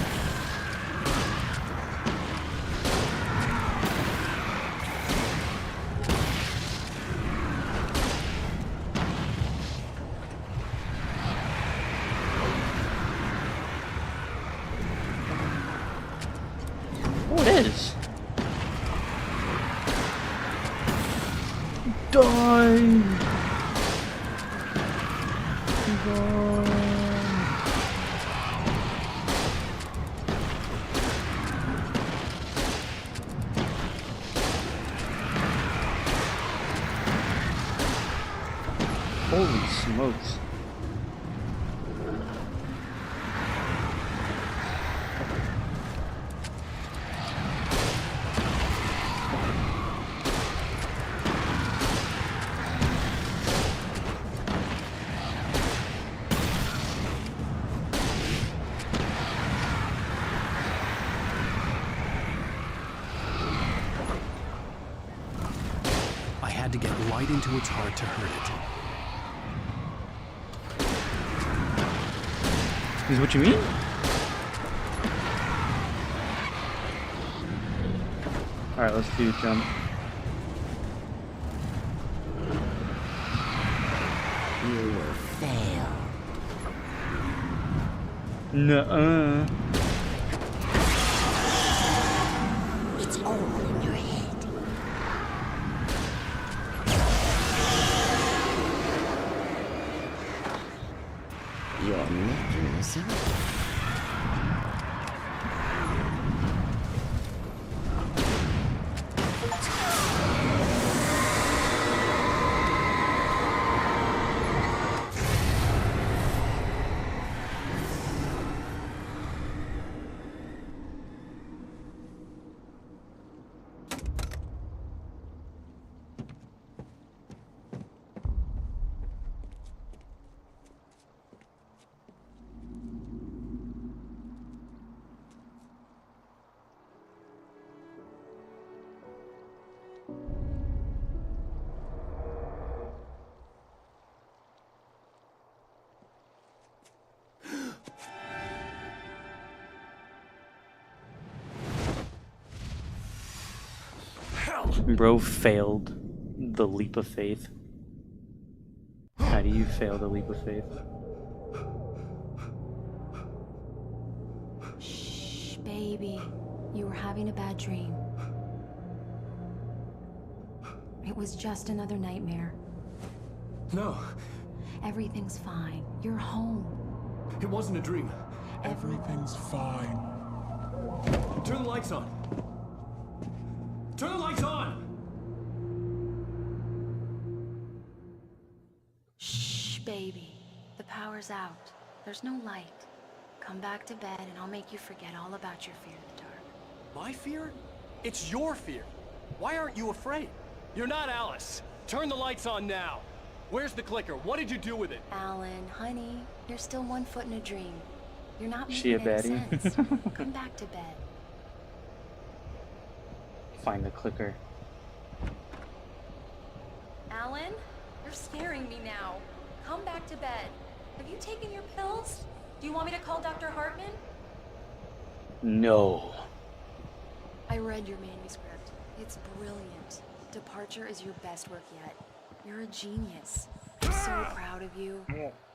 Oh, it is. Die. Holy smokes. I had to get right into its heart to hurt it. Is what you mean? Alright, let's do a jump. You will fail. Nuh-uh. It's all in your head. You're making this up. Bro failed the leap of faith. How do you fail the leap of faith? Shh, baby. You were having a bad dream. It was just another nightmare. No, Everything's fine. You're home. it wasn't a dream. Everything's fine. Turn the lights on. Turn the lights on! Shh, baby. The power's out. There's no light. Come back to bed and I'll make you forget all about your fear of the dark. My fear? It's your fear. Why aren't you afraid? You're not Alice. Turn the lights on now. Where's the clicker? What did you do with it? Alan, honey, you're still 1 foot in a dream. You're not She a making any baddie? sense. Come back to bed. Find the clicker. Alan, you're scaring me now. Come back to bed. Have you taken your pills? Do you want me to call Dr. Hartman? No. I read your manuscript. It's brilliant. Departure is your best work yet. You're a genius. I'm so proud of you.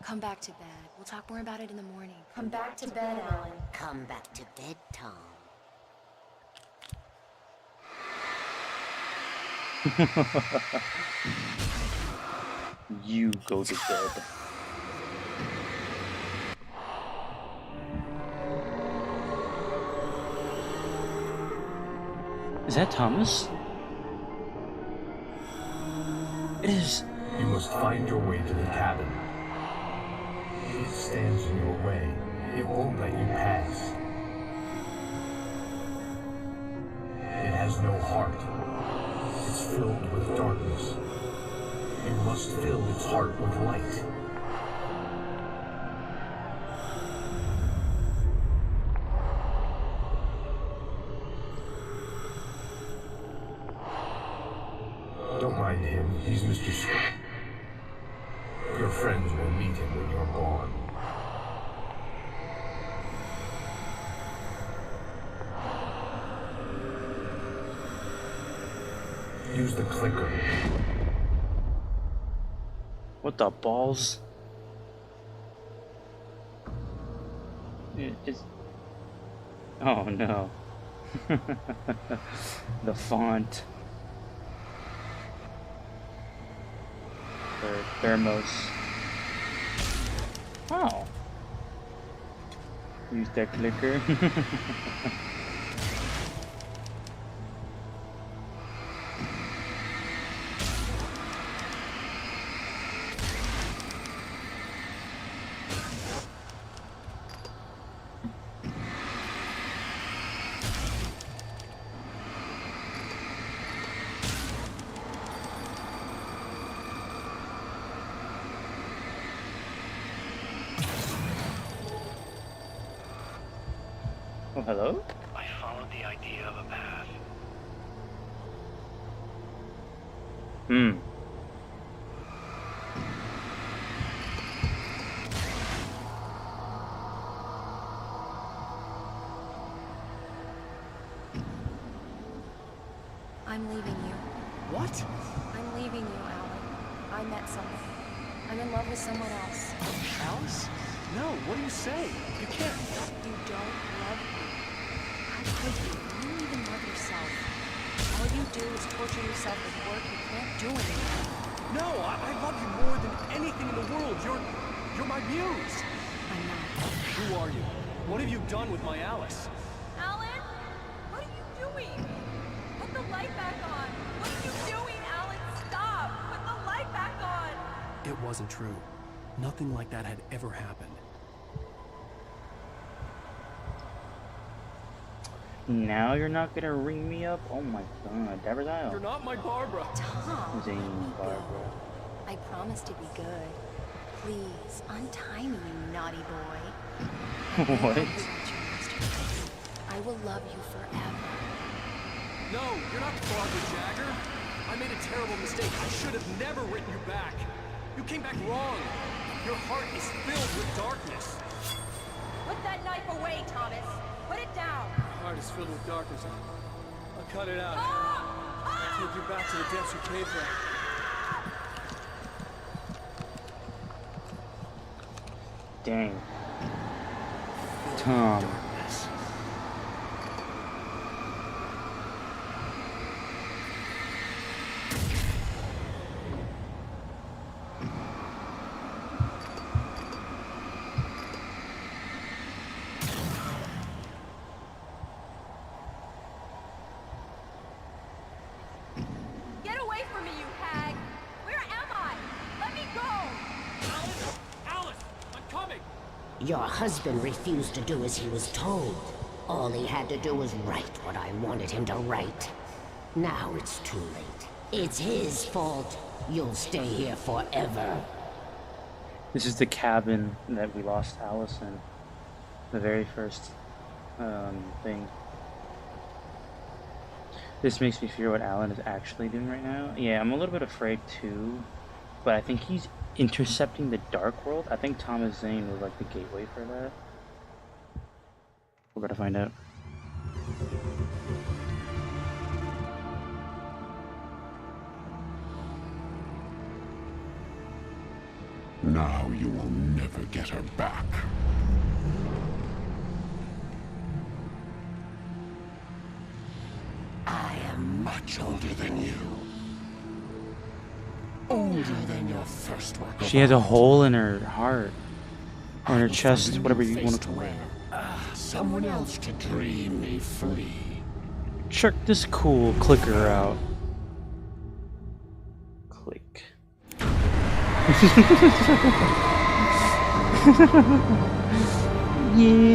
Come back to bed. We'll talk more about it in the morning. Come back to bed, Alan. Come back to bed, Tom. You go to bed. Is that Thomas? It is. You must find your way to the cabin. It stands in your way. It won't let you pass. It has no heart. It's filled with darkness. You must fill its heart with light. Don't mind him. He's Mr. Scott. Your friends will meet him when you're gone. Use the clicker. What the balls? It's... Oh no. The font. For Thermos. Oh. Use that clicker. Oh, hello? I followed the idea of a path. I'm leaving you. What? I'm leaving you, Alan. I met someone. I'm in love with someone else. Alice? No, what do you say? You can't. You don't love me. How could you? You don't even love yourself. All you do is torture yourself with work you can't do anymore. No, I love you more than anything in the world. You're my muse. I'm not. Who are you? What have you done with my Alice? Alan? What are you doing? Put the light back on. What are you doing, Alan? Stop! Put the light back on! It wasn't true. Nothing like that had ever happened. Now you're not gonna ring me up? Oh my god, Daverdale. You're not my Barbara. Tom, Zane let me Barbara. go. I promise to be good. Please, untie me, you naughty boy. What? I will love you forever. No, you're not Barbara Jagger. I made a terrible mistake. I should have never written you back. You came back wrong. Your heart is filled with darkness. Put that knife away, Thomas. Put it down. My heart is filled with darkness. I'll cut it out. I'll take you back to the depths you came from. Dang. Tom. Get away from me, you hag! Where am I? Let me go! Alice! Alice! I'm coming! Your husband refused to do as he was told. All he had to do was write what I wanted him to write. Now it's too late. It's his fault. You'll stay here forever. This is the cabin that we lost Alice in. The very first thing. This makes me fear what Alan is actually doing right now. Yeah, I'm a little bit afraid too, but I think he's intercepting the Dark World. I think Thomas Zane was like the gateway for that. We're gonna find out. Now you will never get her back. I am much older than you. Older than your first work. She has a hole in her heart. Or in her chest, whatever you want to call it. Someone else to dream me free. Check this cool clicker out. Click. Yeah.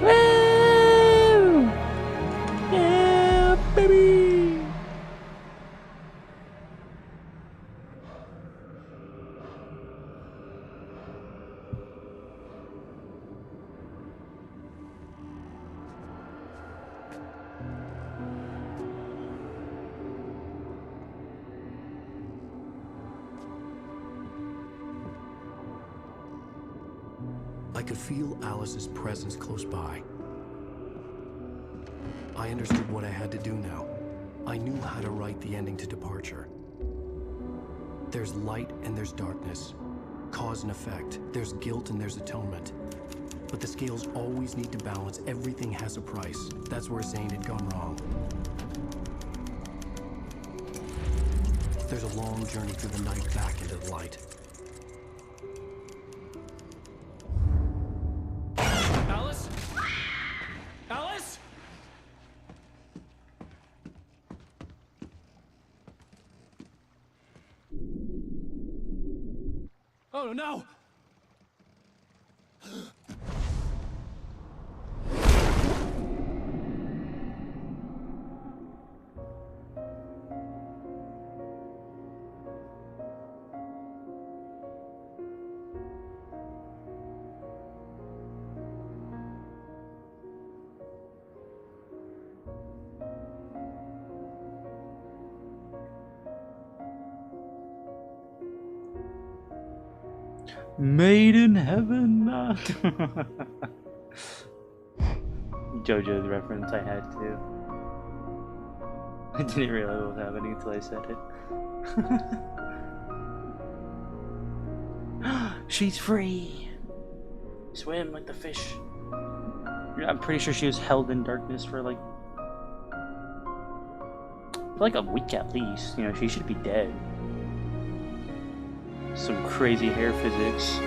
Woo! Yeah, baby. I could feel Alice's presence close by. I understood what I had to do now. I knew how to write the ending to Departure. There's light and there's darkness. Cause and effect. There's guilt and there's atonement. But the scales always need to balance. Everything has a price. That's where Zane had gone wrong. There's a long journey through the night back into the light. Alice? Alice? Oh no! Made in heaven. JoJo's reference I had to. I didn't realize what was happening until I said it. She's free. Swim like the fish. I'm pretty sure she was held in darkness for like a week at least. You know, she should be dead. Some crazy hair physics.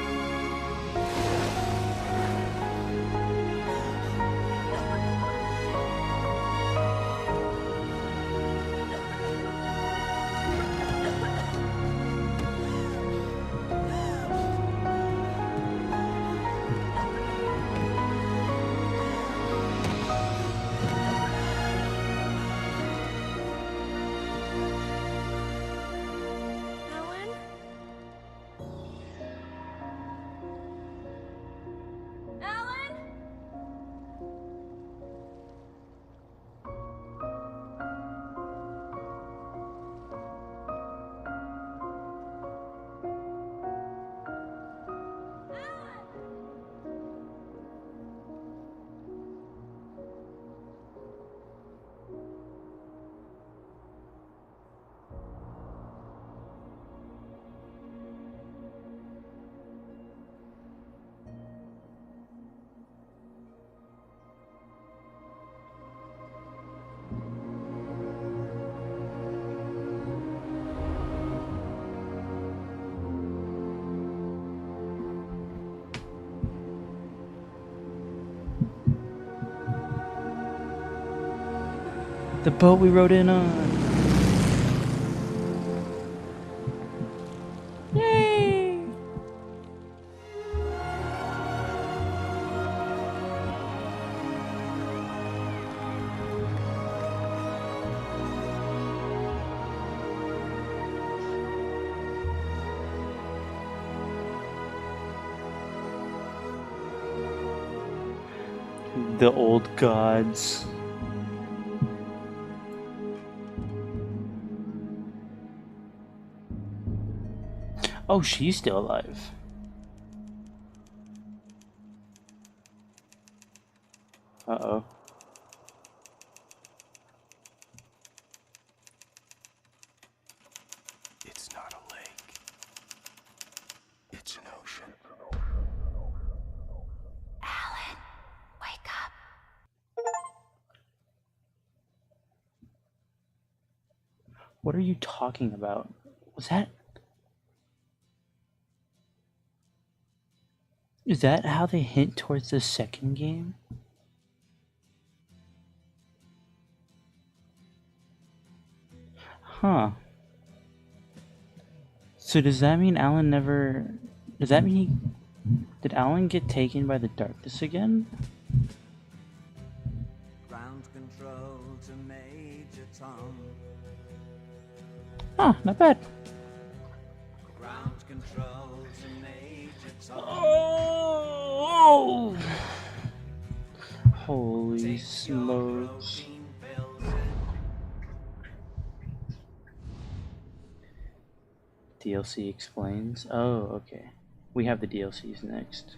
The boat we rode in on. Yay! The old gods. Oh, she's still alive. Uh-oh. It's not a lake. It's an ocean. Alan, wake up. What are you talking about? Was that... Is that how they hint towards the second game? Huh. So does that mean Alan never... Does that mean he... Did Alan get taken by the darkness again? Ground control to Major Tom. Huh, not bad. Ground control to Major Tom. Oh! Holy smokes. DLC explains. Oh, okay. We have the DLCs next.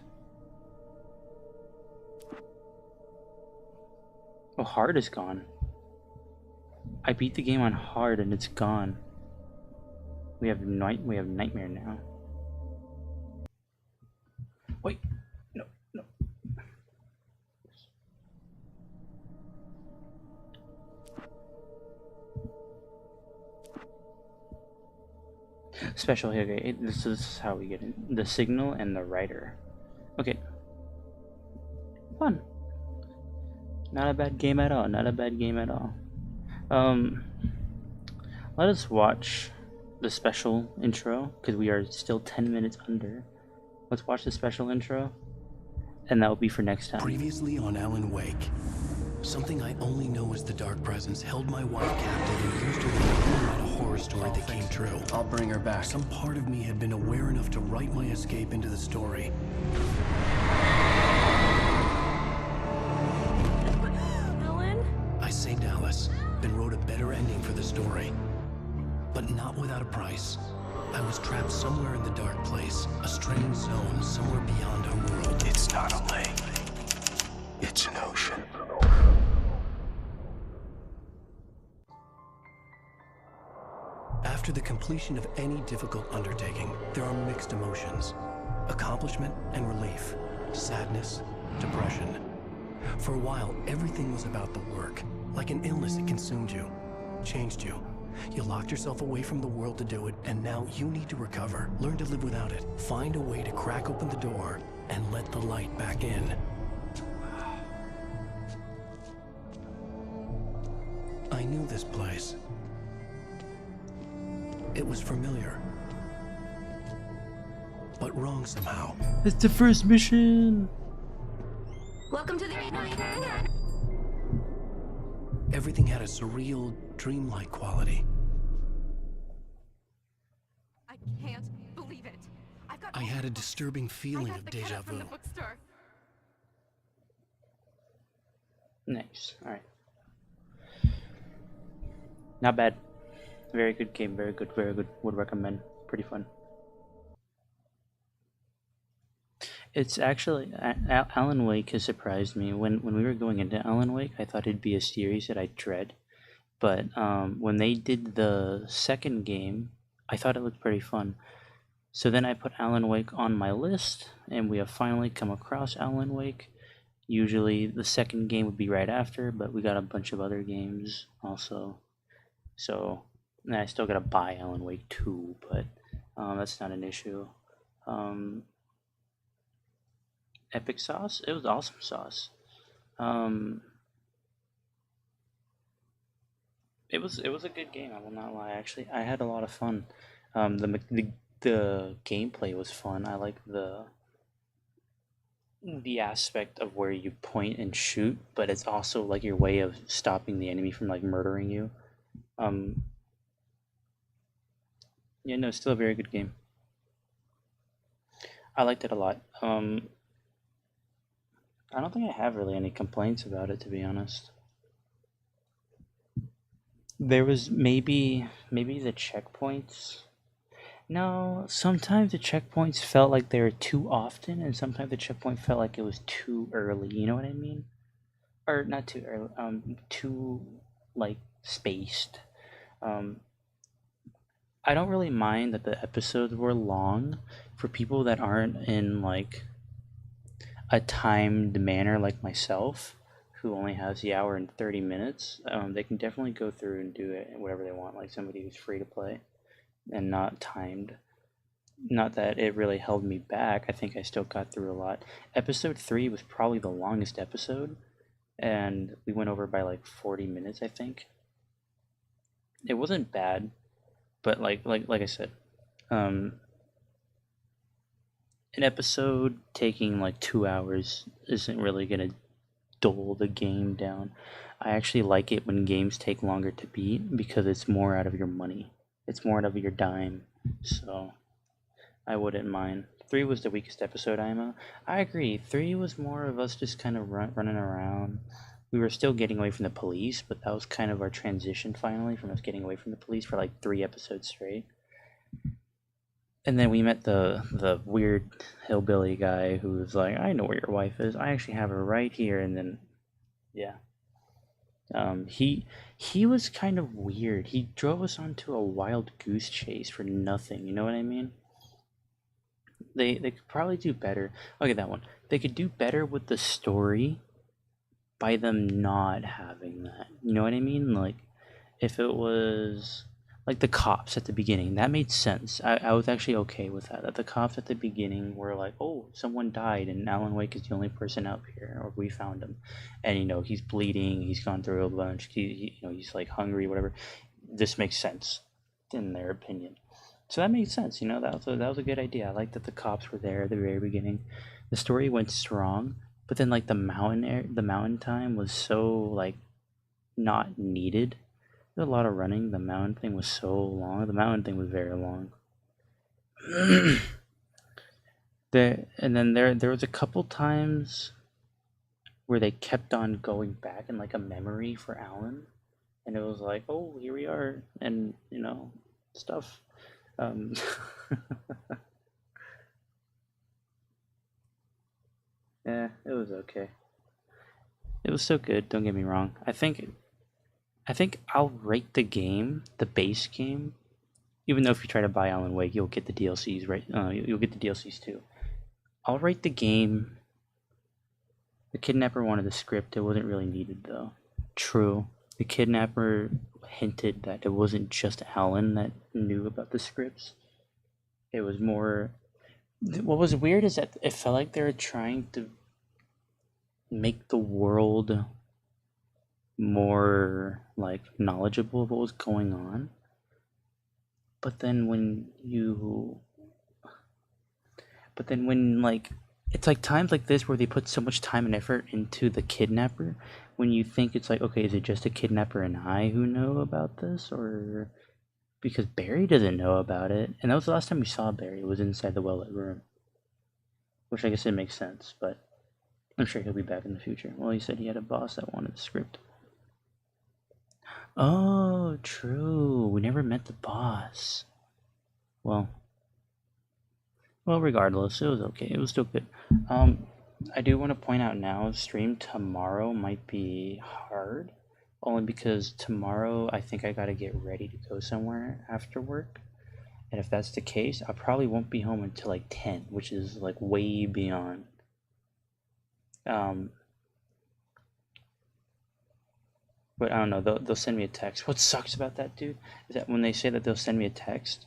Oh, hard is gone. I beat the game on hard and it's gone. We have nightmare now. Wait, no. Special here, okay. This is how we get in. The signal and the writer. Okay. Fun. Not a bad game at all. Not a bad game at all. Let us watch the special intro because we are still 10 minutes under. Let's watch the special intro, and that will be for next time. Previously on Alan Wake, something I only know as the Dark Presence held my wife captive and used her to write a horror story that came true. I'll bring her back. Some part of me had been aware enough to write my escape into the story. Alan? I saved Alice, then wrote a better ending for the story. But not without a price. I was trapped somewhere in the dark place, a strange zone somewhere beyond our world. It's not a lake. It's an ocean. After the completion of any difficult undertaking, there are mixed emotions. Accomplishment and relief. Sadness, depression. For a while, everything was about the work. Like an illness, it consumed you, changed you. You locked yourself away from the world to do it, and now you need to recover. Learn to live without it. Find a way to crack open the door and let the light back in. I knew this place. It was familiar. But wrong somehow. It's the first mission! Welcome to the... Everything had a surreal, dreamlike quality. I can't believe it. I've got I had a disturbing feeling of the deja cat from vu. the bookstore. Nice. Alright. Not bad. Very good game. Very good. Very good. Would recommend. Pretty fun. It's actually... Alan Wake has surprised me. When we were going into Alan Wake, I thought it'd be a series that I'd dread. But when they did the second game, I thought it looked pretty fun. So then I put Alan Wake on my list, and we have finally come across Alan Wake. Usually the second game would be right after, but we got a bunch of other games also. So, and I still gotta buy Alan Wake 2, but that's not an issue. Epic sauce? It was awesome sauce. It was a good game, I will not lie. Actually, I had a lot of fun. The gameplay was fun. I like the aspect of where you point and shoot, but it's also like your way of stopping the enemy from like murdering you. Yeah, no, still a very good game. I liked it a lot. I don't think I have really any complaints about it, to be honest. There was maybe the checkpoints. No, sometimes the checkpoints felt like they were too often, and sometimes the checkpoint felt like it was too early. You know what I mean? Or not too early. Too like spaced. Um, I don't really mind that the episodes were long for people that aren't in like a timed manner like myself, who only has the hour and 30 minutes. They can definitely go through and do it whatever they want, like somebody who's free to play and not timed. Not that it really held me back. I think I still got through a lot. Episode 3 was probably the longest episode, and we went over by like 40 minutes, I think. It wasn't bad, but like I said, an episode taking like 2 hours isn't really gonna dull the game down. I actually like it when games take longer to beat because it's more out of your money. It's more out of your dime. So I wouldn't mind. 3 was the weakest episode, IMO. I agree. 3 was more of us just kind of running around. We were still getting away from the police, but that was kind of our transition finally from us getting away from the police for like 3 episodes straight. And then we met the weird hillbilly guy who was like, I know where your wife is. I actually have her right here. And then, yeah. He was kind of weird. He drove us onto a wild goose chase for nothing. You know what I mean? They could probably do better. Okay, that one. They could do better with the story by them not having that. You know what I mean? Like, if it was like the cops at the beginning, that made sense. I was actually okay with that. That the cops at the beginning were like, oh, someone died and Alan Wake is the only person out here, or we found him. And, you know, he's bleeding, he's gone through a bunch, he's like hungry, whatever. This makes sense in their opinion. So that made sense, you know, that was a good idea. I like that the cops were there at the very beginning. The story went strong, but then like the mountain time was so like not needed. There was a lot of running. The mountain thing was so long. The mountain thing was very long. And then there was a couple times where they kept on going back in like a memory for Alan, and it was like, oh, here we are, and you know, stuff. Yeah, it was okay. It was so good, don't get me wrong. I think I'll rate the game, the base game, even though if you try to buy Alan Wake, you'll get the DLCs, right? You'll get the DLCs too. I'll rate the game. The kidnapper wanted the script. It wasn't really needed, though. True. The kidnapper hinted that it wasn't just Alan that knew about the scripts. It was more... What was weird is that it felt like they were trying to make the world more like knowledgeable of what was going on, but then when like it's like times like this where they put so much time and effort into the kidnapper, when you think it's like, okay, is it just a kidnapper and I who know about this, or because Barry doesn't know about it? And that was the last time we saw Barry, was inside the well-lit room, which I guess it makes sense, but I'm sure he'll be back in the future. Well, he said he had a boss that wanted the script. Oh, true. We never met the boss. Well, regardless, it was okay. It was still good. I do want to point out now, stream tomorrow might be hard, only because tomorrow I think I gotta get ready to go somewhere after work. And if that's the case, I probably won't be home until like 10, which is like way beyond. But I don't know, they'll send me a text. What sucks about that, dude, is that when they say that they'll send me a text,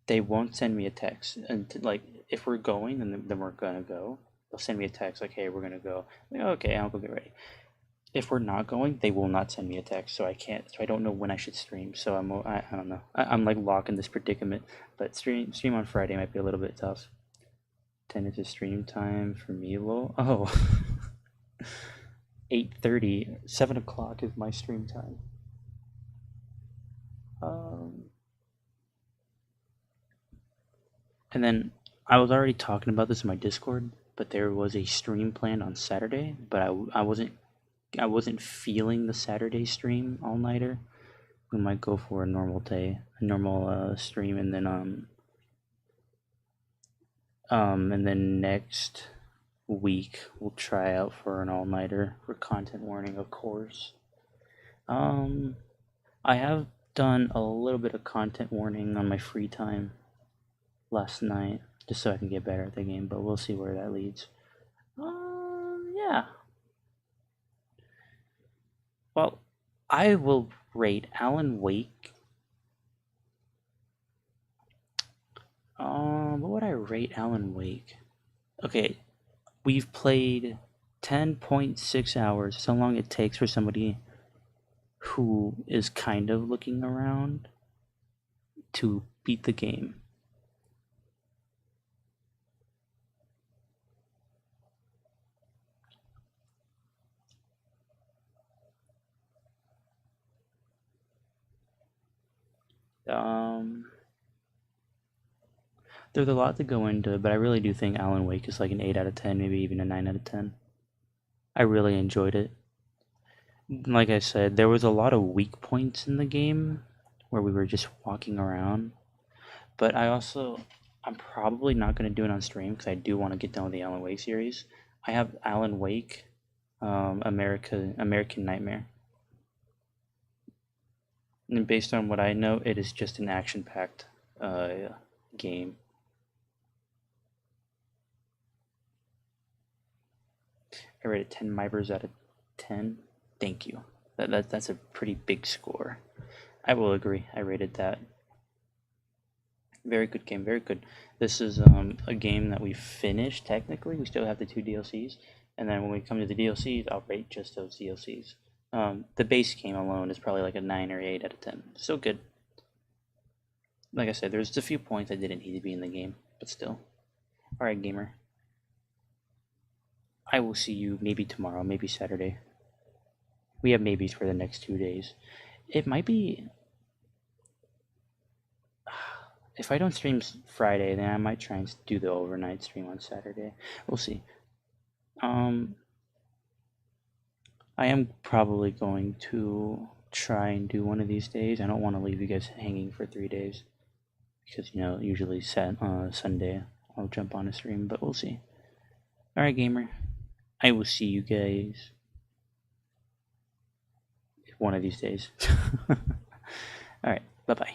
they won't send me a text. And like, if we're going, then we're gonna go. They'll send me a text like, hey, we're gonna go. I'm like, okay, I'll go get ready. If we're not going, they will not send me a text, so I can't. So I don't know when I should stream. So I don't know. I'm like locked in this predicament. But stream on Friday might be a little bit tough. 10 is stream time for me, lol. Oh. 8:30, 7 o'clock is my stream time. And then I was already talking about this in my Discord, but there was a stream planned on Saturday, but I wasn't feeling the Saturday stream all-nighter. We might go for a normal day, a normal stream, and then And then next week we'll try out for an all-nighter for content warning, of course. I have done a little bit of content warning on my free time last night, just so I can get better at the game, but we'll see where that leads. Yeah. Well, I will rate Alan Wake. What would I rate Alan Wake? Okay, we've played 10.6 hours. That's how long it takes for somebody who is kind of looking around to beat the game. There's a lot to go into, but I really do think Alan Wake is like an 8 out of 10, maybe even a 9 out of 10. I really enjoyed it. Like I said, there was a lot of weak points in the game where we were just walking around. But I'm probably not going to do it on stream because I do want to get done with the Alan Wake series. I have Alan Wake, American Nightmare. And based on what I know, it is just an action-packed game. I rated 10 Mibers out of 10. Thank you. That's a pretty big score. I will agree. I rated that. Very good game. Very good. This is a game that we finished technically. We still have the 2 DLCs. And then when we come to the DLCs, I'll rate just those DLCs. The base game alone is probably like a 9 or 8 out of 10. Still good. Like I said, there's a few points that didn't need to be in the game, but still. Alright, gamer. I will see you maybe tomorrow, maybe Saturday. We have maybes for the next 2 days. It might be... If I don't stream Friday, then I might try and do the overnight stream on Saturday. We'll see. I am probably going to try and do one of these days. I don't want to leave you guys hanging for 3 days. Because, usually Sunday I'll jump on a stream, but we'll see. Alright, gamer. I will see you guys one of these days. Alright, bye-bye.